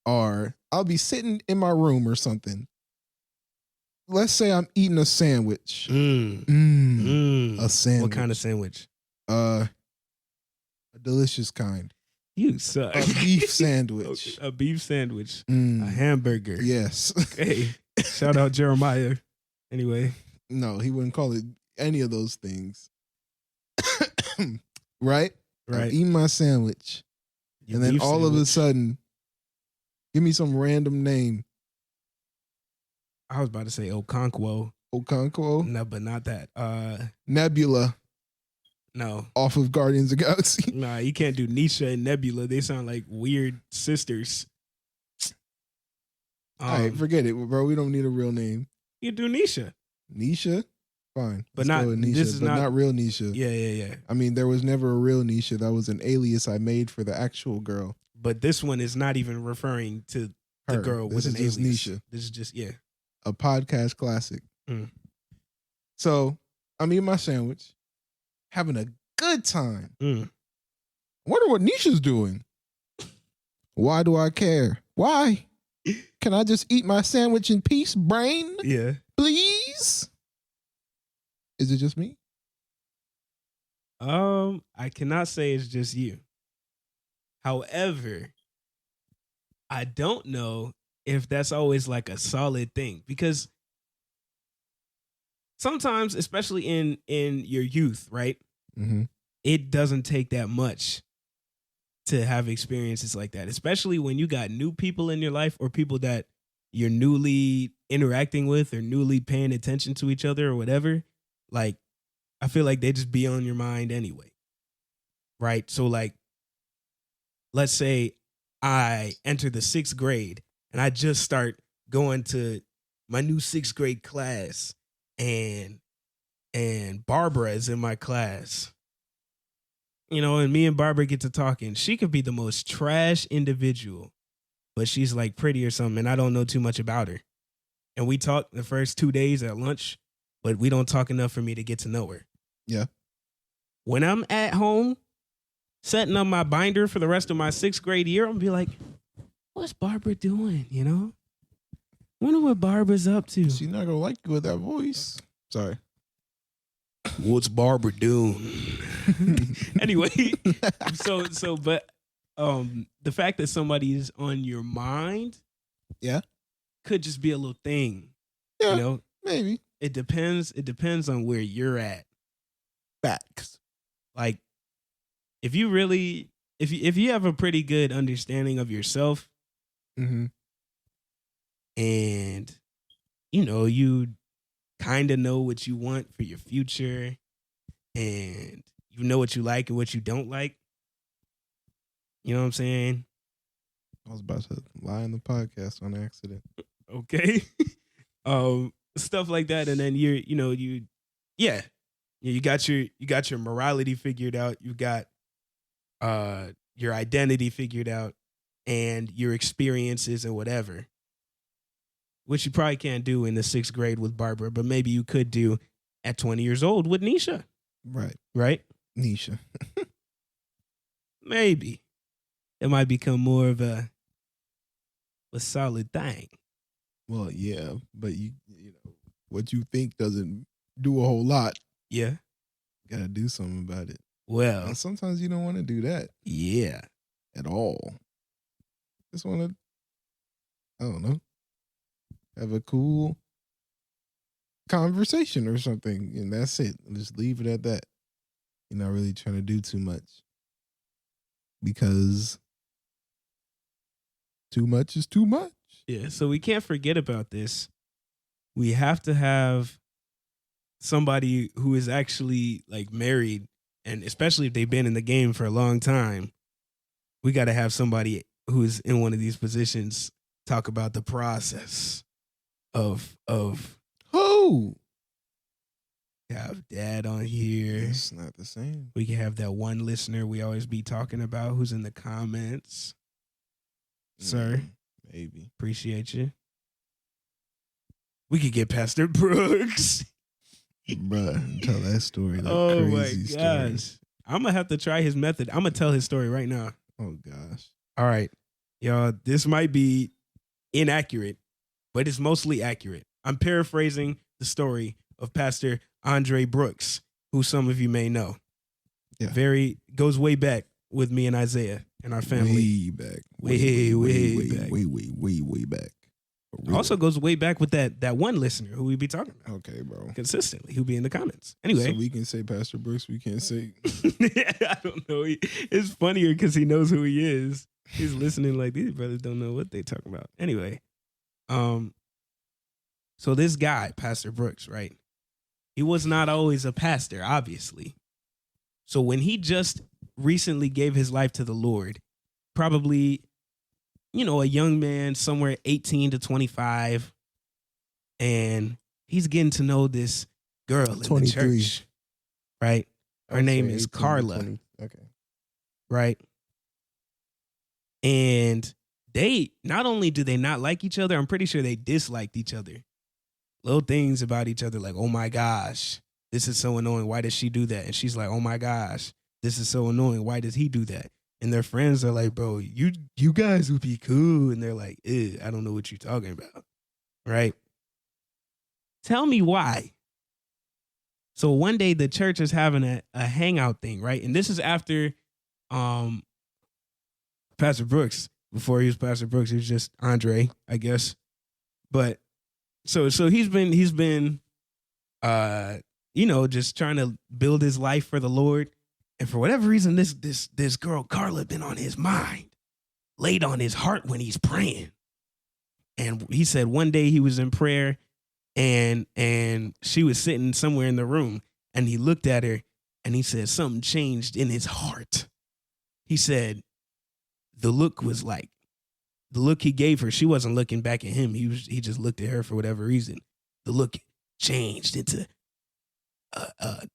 Speaker 2: are, I'll be sitting in my room or something. Let's say I'm eating a sandwich. A sandwich.
Speaker 3: What kind of sandwich?
Speaker 2: A delicious kind.
Speaker 3: You suck.
Speaker 2: A beef sandwich.
Speaker 3: A beef sandwich. A hamburger.
Speaker 2: Yes.
Speaker 3: Hey, shout out Jeremiah. Anyway.
Speaker 2: No, he wouldn't call it any of those things. Right? I'm eating my sandwich. And then all of a sudden, give me some random name.
Speaker 3: I was about to say Okonkwo.
Speaker 2: Okonkwo?
Speaker 3: No, but not that.
Speaker 2: Nebula.
Speaker 3: No.
Speaker 2: Off of Guardians of the Galaxy.
Speaker 3: Nah, you can't do Nisha and Nebula. They sound like weird sisters.
Speaker 2: All right, forget it, bro. We don't need a real name.
Speaker 3: You do Nisha.
Speaker 2: Nisha? Fine.
Speaker 3: But
Speaker 2: Let's
Speaker 3: not
Speaker 2: go with Nisha,
Speaker 3: this is
Speaker 2: not real Nisha.
Speaker 3: Yeah.
Speaker 2: I mean, there was never a real Nisha. That was an alias I made for the actual girl.
Speaker 3: But this one is not even referring to the girl with an alias.
Speaker 2: This is just Nisha.
Speaker 3: This is just,
Speaker 2: a podcast classic. So I'm eating my sandwich, having a good time. I wonder what Nisha's doing. Why do I care? Why? Can I just eat my sandwich in peace, brain?
Speaker 3: Yeah.
Speaker 2: Please? Is it just me?
Speaker 3: I cannot say it's just you. However, I don't know if that's always like a solid thing, because sometimes, especially in your youth, right? It doesn't take that much to have experiences like that, especially when you got new people in your life or people that you're newly interacting with or newly paying attention to each other or whatever. Like, I feel like they just be on your mind anyway. Right? So like, let's say I enter the 6th grade and I just start going to my new 6th grade class, and Barbara is in my class. You know, and me and Barbara get to talking. She could be the most trash individual, but she's like pretty or something, and I don't know too much about her. and we talk the first 2 days at lunch, but we don't talk enough for me to get to know her.
Speaker 2: Yeah.
Speaker 3: When I'm at home setting up my binder for the rest of my 6th grade year, I'm gonna be like, what's Barbara doing? You know? Wonder what Barbara's up to.
Speaker 2: She's not gonna like you with that voice. Sorry.
Speaker 3: What's Barbara doing? Anyway, but the fact that somebody is on your mind,
Speaker 2: yeah,
Speaker 3: could just be a little thing.
Speaker 2: Yeah,
Speaker 3: you know,
Speaker 2: maybe.
Speaker 3: It depends on where you're at.
Speaker 2: Facts.
Speaker 3: Like, if you really, if you have a pretty good understanding of yourself,
Speaker 2: mm-hmm.
Speaker 3: and you kind of know what you want for your future, and you know what you like and what you don't like. You know what I'm saying?
Speaker 2: I was about to lie in the podcast on accident.
Speaker 3: Okay. Stuff like that, and then you got your morality figured out. You got your identity figured out, and your experiences and whatever, which you probably can't do in the 6th grade with Barbara, but maybe you could do at 20 years old with Nisha. Right?
Speaker 2: Nisha.
Speaker 3: Maybe. It might become more of a solid thing.
Speaker 2: Well, yeah, but you know, what you think doesn't do a whole lot.
Speaker 3: Yeah.
Speaker 2: Gotta do something about it.
Speaker 3: Well.
Speaker 2: And sometimes you don't want to do that.
Speaker 3: Yeah.
Speaker 2: At all. Just want to, I don't know, have a cool conversation or something, and that's it. Just leave it at that. You're not really trying to do too much, because too much is too much.
Speaker 3: Yeah, so we can't forget about this. We have to have somebody who is actually like married, and especially if they've been in the game for a long time, we got to have somebody who is in one of these positions talk about the process of
Speaker 2: who?
Speaker 3: Have Dad on here.
Speaker 2: It's not the same.
Speaker 3: We can have that one listener we always be talking about who's in the comments. Sir,
Speaker 2: maybe.
Speaker 3: Appreciate you. We could get Pastor Brooks.
Speaker 2: Bruh, tell that story. That
Speaker 3: oh my
Speaker 2: crazy
Speaker 3: gosh.
Speaker 2: Story.
Speaker 3: I'm going to have to try his method. I'm going to tell his story right now.
Speaker 2: Oh gosh.
Speaker 3: All right. Y'all, this might be inaccurate, but it's mostly accurate. I'm paraphrasing the story of Pastor Andre Brooks, who some of you may know.
Speaker 2: Yeah.
Speaker 3: Goes way back with me and Isaiah and our family.
Speaker 2: Way back. Way back.
Speaker 3: Also goes way back with that one listener who we be talking about.
Speaker 2: Okay, bro.
Speaker 3: Consistently, who'll be in the comments. Anyway.
Speaker 2: So we can say Pastor Brooks, we can't say.
Speaker 3: I don't know. It's funnier because he knows who he is. He's listening like these brothers don't know what they talking about. Anyway. So this guy, Pastor Brooks, right? He was not always a pastor, obviously. So when he just recently gave his life to the Lord, probably, a young man, somewhere 18 to 25, and he's getting to know this girl in 23. The church, right? Her name is Carla.
Speaker 2: Okay.
Speaker 3: Right? And they, not only do they not like each other, I'm pretty sure they disliked each other. Little things about each other like, oh my gosh, this is so annoying. Why does she do that? And she's like, oh my gosh, this is so annoying. Why does he do that? And their friends are like, bro, you guys would be cool. And they're like, I don't know what you're talking about. Right? Tell me why. So one day the church is having a hangout thing, right? And this is after Pastor Brooks. Before he was Pastor Brooks, he was just Andre, I guess. But so he's been just trying to build his life for the Lord. And for whatever reason, this girl Carla been on his mind, laid on his heart when he's praying. And he said one day he was in prayer and she was sitting somewhere in the room, and he looked at her and he said something changed in his heart. He said the look he gave her, she wasn't looking back at him. He just looked at her for whatever reason. The look changed into a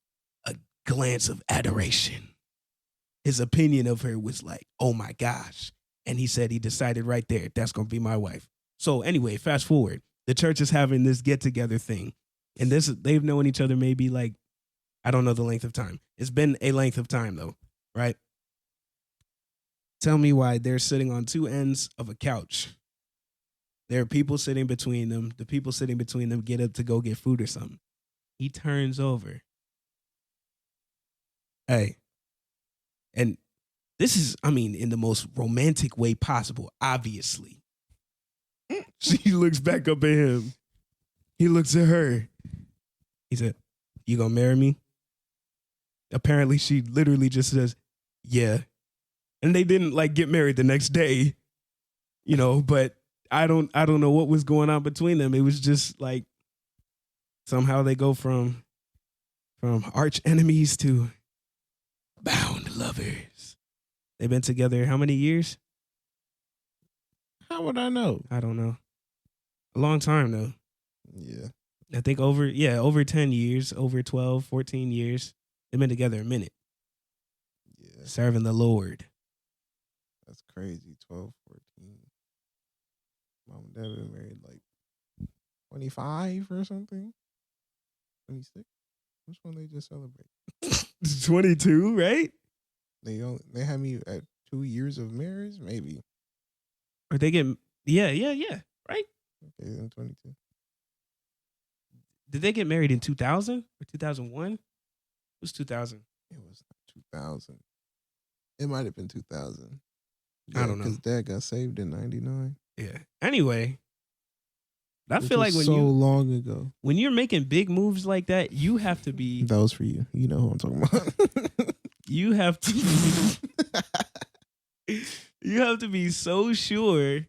Speaker 3: glance of adoration. His opinion of her was like, oh my gosh. And he said he decided right there, that's going to be my wife. So anyway, fast forward. the church is having this get together thing, and they've known each other maybe like, I don't know the length of time. It's been a length of time though, right? Tell me why they're sitting on two ends of a couch. There are people sitting between them. The people sitting between them get up to go get food or something. He turns over. Hey. And this is, I mean, in the most romantic way possible, obviously. She looks back up at him. He looks at her. He said, "You gonna marry me?" Apparently, she literally just says, "Yeah." And they didn't like get married the next day, you know, but I don't know what was going on between them. It was just like somehow they go from arch enemies to bound lovers. They've been together how many years?
Speaker 2: How would I know?
Speaker 3: I don't know. A long time though.
Speaker 2: Yeah.
Speaker 3: I think over 10 years, over 12, 14 years. They've been together a minute.
Speaker 2: Yeah.
Speaker 3: Serving the Lord.
Speaker 2: That's crazy. 12, 14. Mom and dad been married like 25 or something. 26. Which one they just celebrate?
Speaker 3: 22, right?
Speaker 2: They had me at 2 years of marriage, maybe.
Speaker 3: Or they get yeah, right?
Speaker 2: Okay, then 22.
Speaker 3: Did they get married in 2000 or 2001? It was 2000.
Speaker 2: It was 2000. It might have been 2000.
Speaker 3: I don't know.
Speaker 2: Because dad got saved in 99.
Speaker 3: Yeah. Anyway, I
Speaker 2: Which
Speaker 3: feel like
Speaker 2: was so long ago.
Speaker 3: when you're making big moves like that, you have to be
Speaker 2: That was for you. You know who I'm talking about.
Speaker 3: you have to you have to be so sure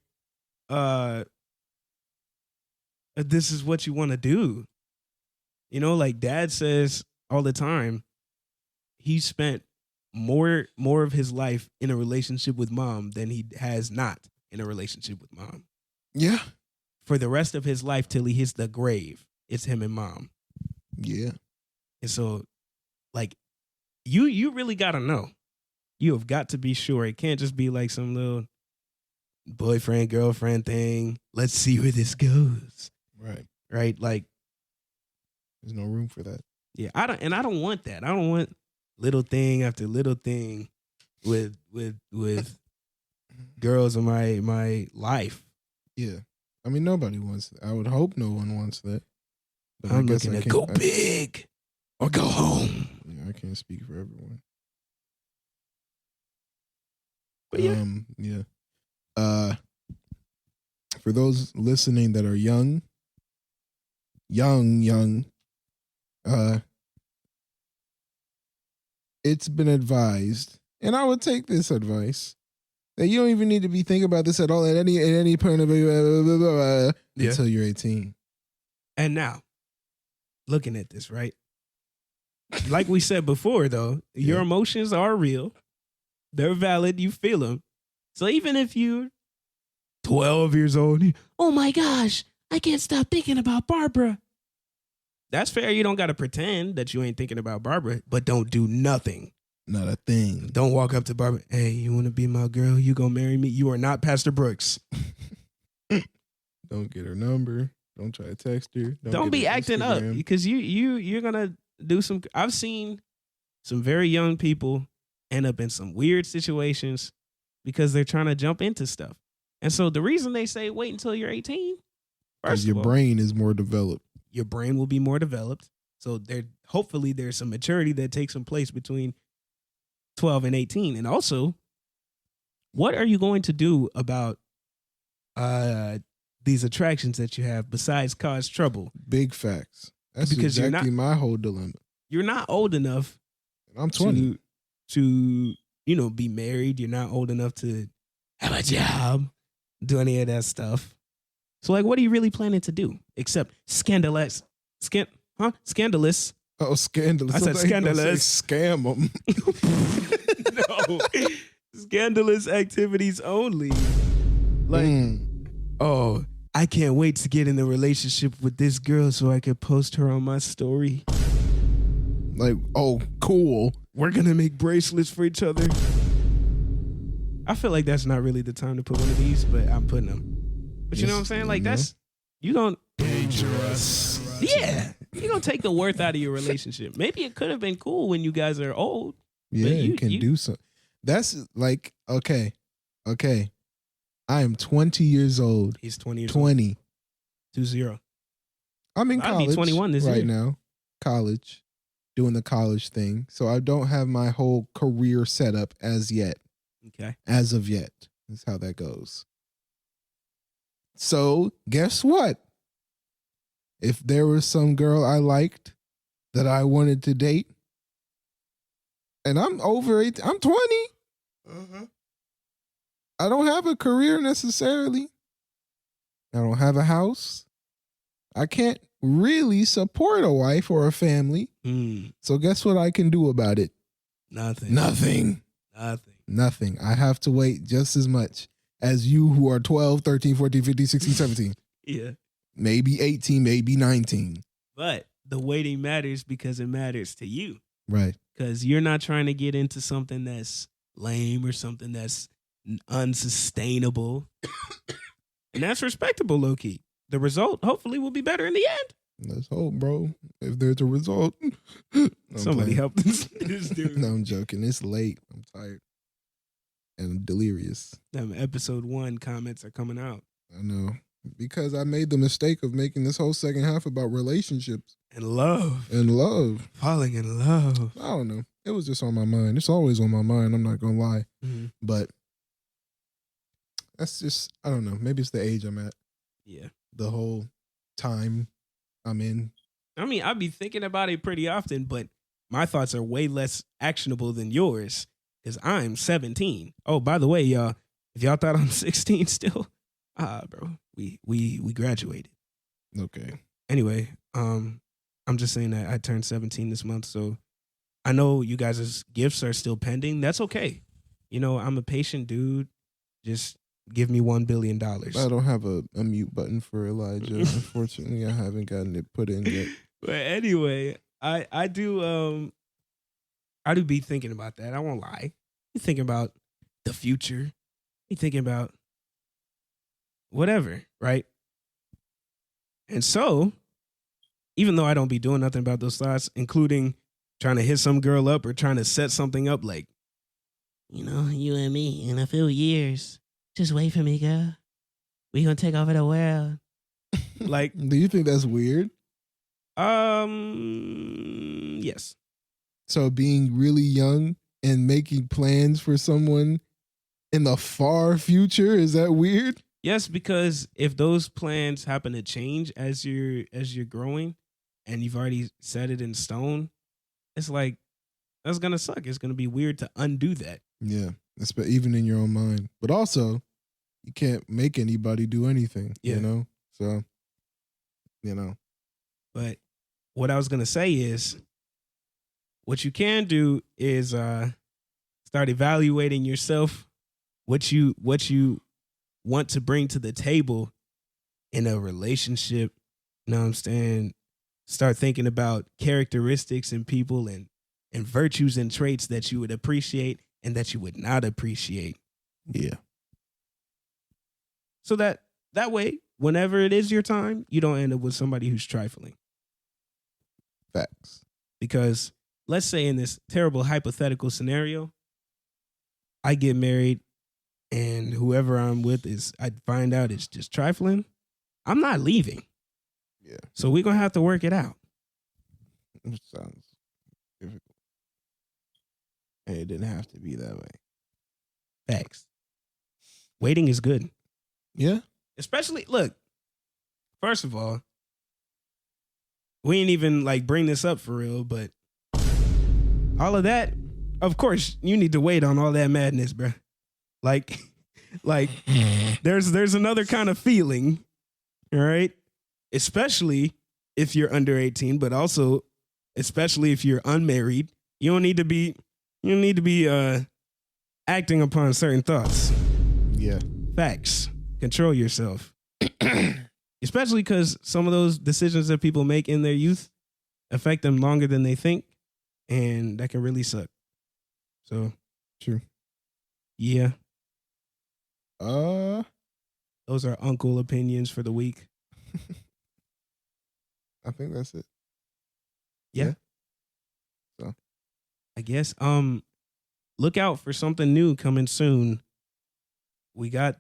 Speaker 3: this is what you want to do. You know, like dad says all the time, he spent more of his life in a relationship with mom than he has not in a relationship with mom.
Speaker 2: Yeah.
Speaker 3: For the rest of his life till he hits the grave, it's him and mom.
Speaker 2: Yeah.
Speaker 3: And so, like, you really gotta know. You have got to be sure. It can't just be like some little boyfriend, girlfriend thing. Let's see where this goes.
Speaker 2: Right.
Speaker 3: Right? Like,
Speaker 2: there's no room for that.
Speaker 3: yeah, I don't want that. I don't want little thing after little thing with girls in my life.
Speaker 2: Yeah. I mean, nobody wants that. I would hope no one wants that. But
Speaker 3: I'm looking to go big or go home.
Speaker 2: Yeah, I can't speak for everyone.
Speaker 3: But yeah.
Speaker 2: Yeah. For those listening that are young, it's been advised, and I would take this advice, that you don't even need to be thinking about this at all at any point of until you're 18.
Speaker 3: And now, looking at this, right? Like we said before, though, your emotions are real. They're valid. You feel them. So even if you're 12 years old, oh my gosh, I can't stop thinking about Barbara. That's fair. You don't got to pretend that you ain't thinking about Barbara, but don't do nothing.
Speaker 2: Not a thing.
Speaker 3: Don't walk up to Barbara. Hey, you want to be my girl? You gonna marry me? You are not Pastor Brooks.
Speaker 2: Don't get her number. Don't try to text her.
Speaker 3: Don't be acting up because you're gonna do some. I've seen some very young people end up in some weird situations because they're trying to jump into stuff. And so the reason they say wait until you're 18,
Speaker 2: because your brain is more developed.
Speaker 3: Your brain will be more developed. So hopefully there's some maturity that takes some place between 12 and 18. And also, what are you going to do about these attractions that you have besides cause trouble?
Speaker 2: Big facts. That's
Speaker 3: because
Speaker 2: exactly my whole dilemma.
Speaker 3: You're not old enough.
Speaker 2: I'm 20
Speaker 3: to be married. You're not old enough to have a job, do any of that stuff. So, like, what are you really planning to do except scandalous? Scandalous.
Speaker 2: Oh, scandalous.
Speaker 3: I said scandalous.
Speaker 2: Scam them.
Speaker 3: No, scandalous activities only. Like, oh, I can't wait to get in a relationship with this girl so I can post her on my story.
Speaker 2: Like, oh, cool.
Speaker 3: We're going to make bracelets for each other. I feel like that's not really the time to put one of these, but I'm putting them. But you know what I'm saying? Like, You don't.
Speaker 2: Dangerous.
Speaker 3: Yeah, you don't take the worth out of your relationship. Maybe it could have been cool when you guys are old.
Speaker 2: Yeah,
Speaker 3: But
Speaker 2: you can do so. That's like, okay. I am 20 years old.
Speaker 3: He's 20 years
Speaker 2: 20.
Speaker 3: 20.
Speaker 2: I'm in
Speaker 3: I'd
Speaker 2: college
Speaker 3: be 21 this
Speaker 2: right
Speaker 3: year.
Speaker 2: now. College. Doing the college thing. So I don't have my whole career set up as yet.
Speaker 3: Okay.
Speaker 2: As of yet. That's how that goes. So guess what? If there was some girl I liked that I wanted to date, and I'm over 18, I'm 20. I don't have a career necessarily. I don't have a house. I can't really support a wife or a family. So guess what I can do about it?
Speaker 3: Nothing.
Speaker 2: Nothing. I have to wait just as much as you who are 12, 13, 14, 15, 16, 17.
Speaker 3: Yeah.
Speaker 2: Maybe 18, maybe 19.
Speaker 3: But the waiting matters because it matters to you.
Speaker 2: Right.
Speaker 3: Because you're not trying to get into something that's lame or something that's unsustainable. And that's respectable, low key. The result, hopefully, will be better in the end.
Speaker 2: Let's hope, bro. If there's a result.
Speaker 3: Somebody help this dude.
Speaker 2: No, I'm joking. It's late. I'm tired. And I'm delirious.
Speaker 3: Them episode 1 comments are coming out.
Speaker 2: I know. Because I made the mistake of making this whole second half about relationships.
Speaker 3: And love. Falling in love.
Speaker 2: I don't know. It was just on my mind. It's always on my mind. I'm not going to lie.
Speaker 3: Mm-hmm.
Speaker 2: But that's just, I don't know. Maybe it's the age I'm at.
Speaker 3: Yeah.
Speaker 2: The whole time I'm in.
Speaker 3: I mean, I be thinking about it pretty often, but my thoughts are way less actionable than yours because I'm 17. Oh, by the way, y'all, if y'all thought I'm 16 still, bro, we graduated.
Speaker 2: Okay.
Speaker 3: Anyway, I'm just saying that I turned 17 this month, so I know you guys' gifts are still pending. That's okay. You know, I'm a patient dude. Just give me $1 billion.
Speaker 2: I don't have a mute button for Elijah. Unfortunately, I haven't gotten it put in yet.
Speaker 3: But anyway, I do be thinking about that. I won't lie. You thinking about the future. You thinking about whatever, right? And so, even though I don't be doing nothing about those thoughts, including trying to hit some girl up or trying to set something up like, you know, you and me in a few years. Just wait for me, girl. We gonna take over the world. Like,
Speaker 2: do you think that's weird?
Speaker 3: Yes.
Speaker 2: So being really young and making plans for someone in the far future, is that weird?
Speaker 3: Yes, because if those plans happen to change as you're growing and you've already set it in stone, it's like that's gonna suck. It's gonna be weird to undo that.
Speaker 2: Yeah. Even in your own mind. But also, you can't make anybody do anything, you know? So, you know.
Speaker 3: But what I was going to say is, what you can do is start evaluating yourself, what you want to bring to the table in a relationship. You know what I'm saying? Start thinking about characteristics in people and virtues and traits that you would appreciate and that you would not appreciate.
Speaker 2: Yeah.
Speaker 3: So that way, whenever it is your time, you don't end up with somebody who's trifling.
Speaker 2: Facts.
Speaker 3: Because let's say in this terrible hypothetical scenario, I get married and whoever I'm with I find out it's just trifling. I'm not leaving.
Speaker 2: Yeah.
Speaker 3: So we're going to have to work it out.
Speaker 2: It sounds difficult. And it didn't have to be that way.
Speaker 3: Facts. Waiting is good.
Speaker 2: Yeah.
Speaker 3: Especially, look, first of all, we ain't even like bring this up for real, but all of that, of course, you need to wait on all that madness, bro. Like there's another kind of feeling, all right? Especially if you're under 18, but also especially if you're unmarried. You don't need to be acting upon certain thoughts.
Speaker 2: Yeah.
Speaker 3: Facts. Control yourself. Especially because some of those decisions that people make in their youth affect them longer than they think. And that can really suck. So.
Speaker 2: True.
Speaker 3: Yeah. Those are uncle opinions for the week.
Speaker 2: I think that's it.
Speaker 3: Yeah.
Speaker 2: So
Speaker 3: I guess look out for something new coming soon. We got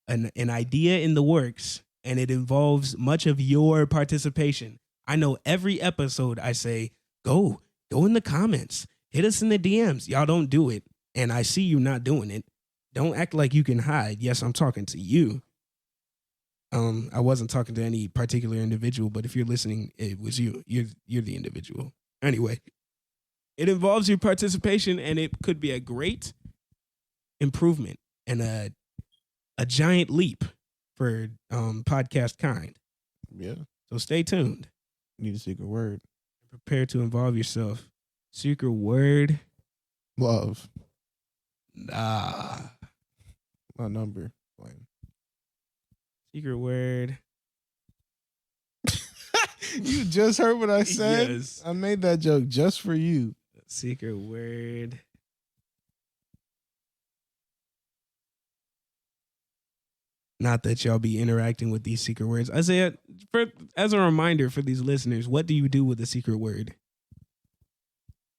Speaker 3: an idea in the works, and it involves much of your participation. I know every episode I say, go in the comments, hit us in the DMs. Y'all don't do it, and I see you not doing it. Don't act like you can hide. Yes, I'm talking to you. I wasn't talking to any particular individual, but if you're listening, it was you. You're the individual. Anyway, it involves your participation, and it could be a great improvement and a giant leap for podcast kind.
Speaker 2: yeah,
Speaker 3: So stay tuned.
Speaker 2: need a secret word.
Speaker 3: Prepare to involve yourself. Secret word.
Speaker 2: Love.
Speaker 3: Nah.
Speaker 2: My number. Fine.
Speaker 3: Secret word.
Speaker 2: You just heard what I said?
Speaker 3: Yes.
Speaker 2: I made that joke just for you.
Speaker 3: Secret word. Not that y'all be interacting with these secret words. I say, as a reminder for these listeners, what do you do with the secret word?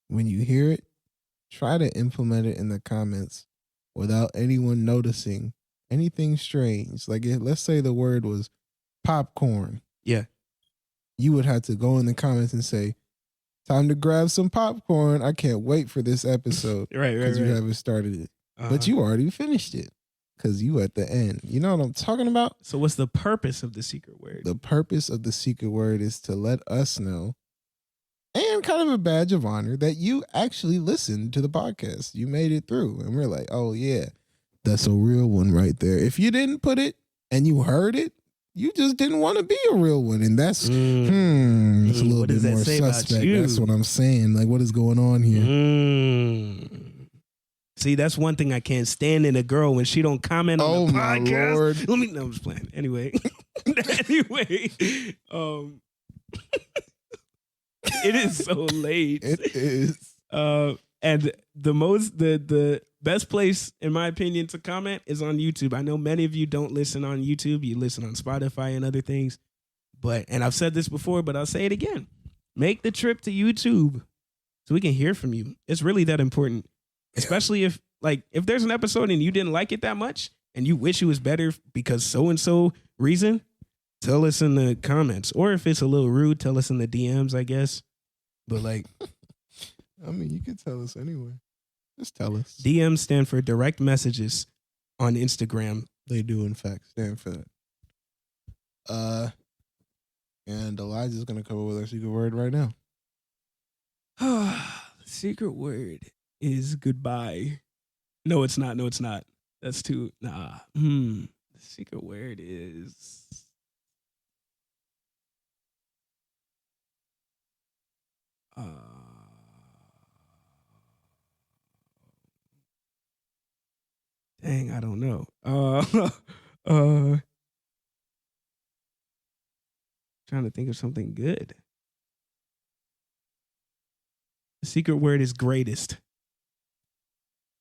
Speaker 2: When you hear it, try to implement it in the comments without anyone noticing anything strange. Like, let's say the word was popcorn.
Speaker 3: Yeah.
Speaker 2: You would have to go in the comments and say, time to grab some popcorn. I can't wait for this episode.
Speaker 3: Right.
Speaker 2: Because you haven't started it. But you already finished it. Because you at the end. You know what I'm talking about?
Speaker 3: So what's the purpose of the secret word?
Speaker 2: The purpose of the secret word is to let us know, and kind of a badge of honor, that you actually listened to the podcast. You made it through. And we're like, oh, yeah, that's a real one right there. If you didn't put it and you heard it, you just didn't want to be a real one. And that's, it's a little bit more suspect. That's what I'm saying. Like, what is going on here?
Speaker 3: See, that's one thing I can't stand in a girl when she don't comment on the podcast.
Speaker 2: My Lord.
Speaker 3: No, I'm just playing. Anyway, it is so late.
Speaker 2: It is.
Speaker 3: And the best place, in my opinion, to comment is on YouTube. I know many of you don't listen on YouTube. You listen on Spotify and other things. And I've said this before, but I'll say it again. Make the trip to YouTube so we can hear from you. It's really that important. Especially if there's an episode and you didn't like it that much and you wish it was better because so-and-so reason, tell us in the comments. Or if it's a little rude, tell us in the DMs, I guess. But I
Speaker 2: mean, you can tell us anyway. Just tell us.
Speaker 3: DMs stand for direct messages on Instagram.
Speaker 2: They do, in fact, stand for that. And Elijah's going to come up with our secret word right now.
Speaker 3: The secret word is goodbye. No, it's not. That's too, nah. The secret word is dang, I don't know. Trying to think of something good. The secret word is greatest.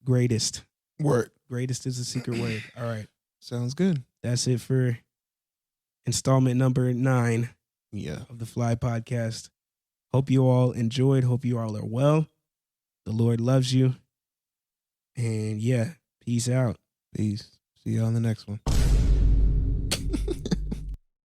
Speaker 3: Greatest.
Speaker 2: Word.
Speaker 3: Greatest is a secret word. All right.
Speaker 2: Sounds good.
Speaker 3: That's it for installment number 9 of the Fly Podcast. Hope you all enjoyed. Hope you all are well. The Lord loves you. And yeah, peace out.
Speaker 2: Peace. See you on the next one.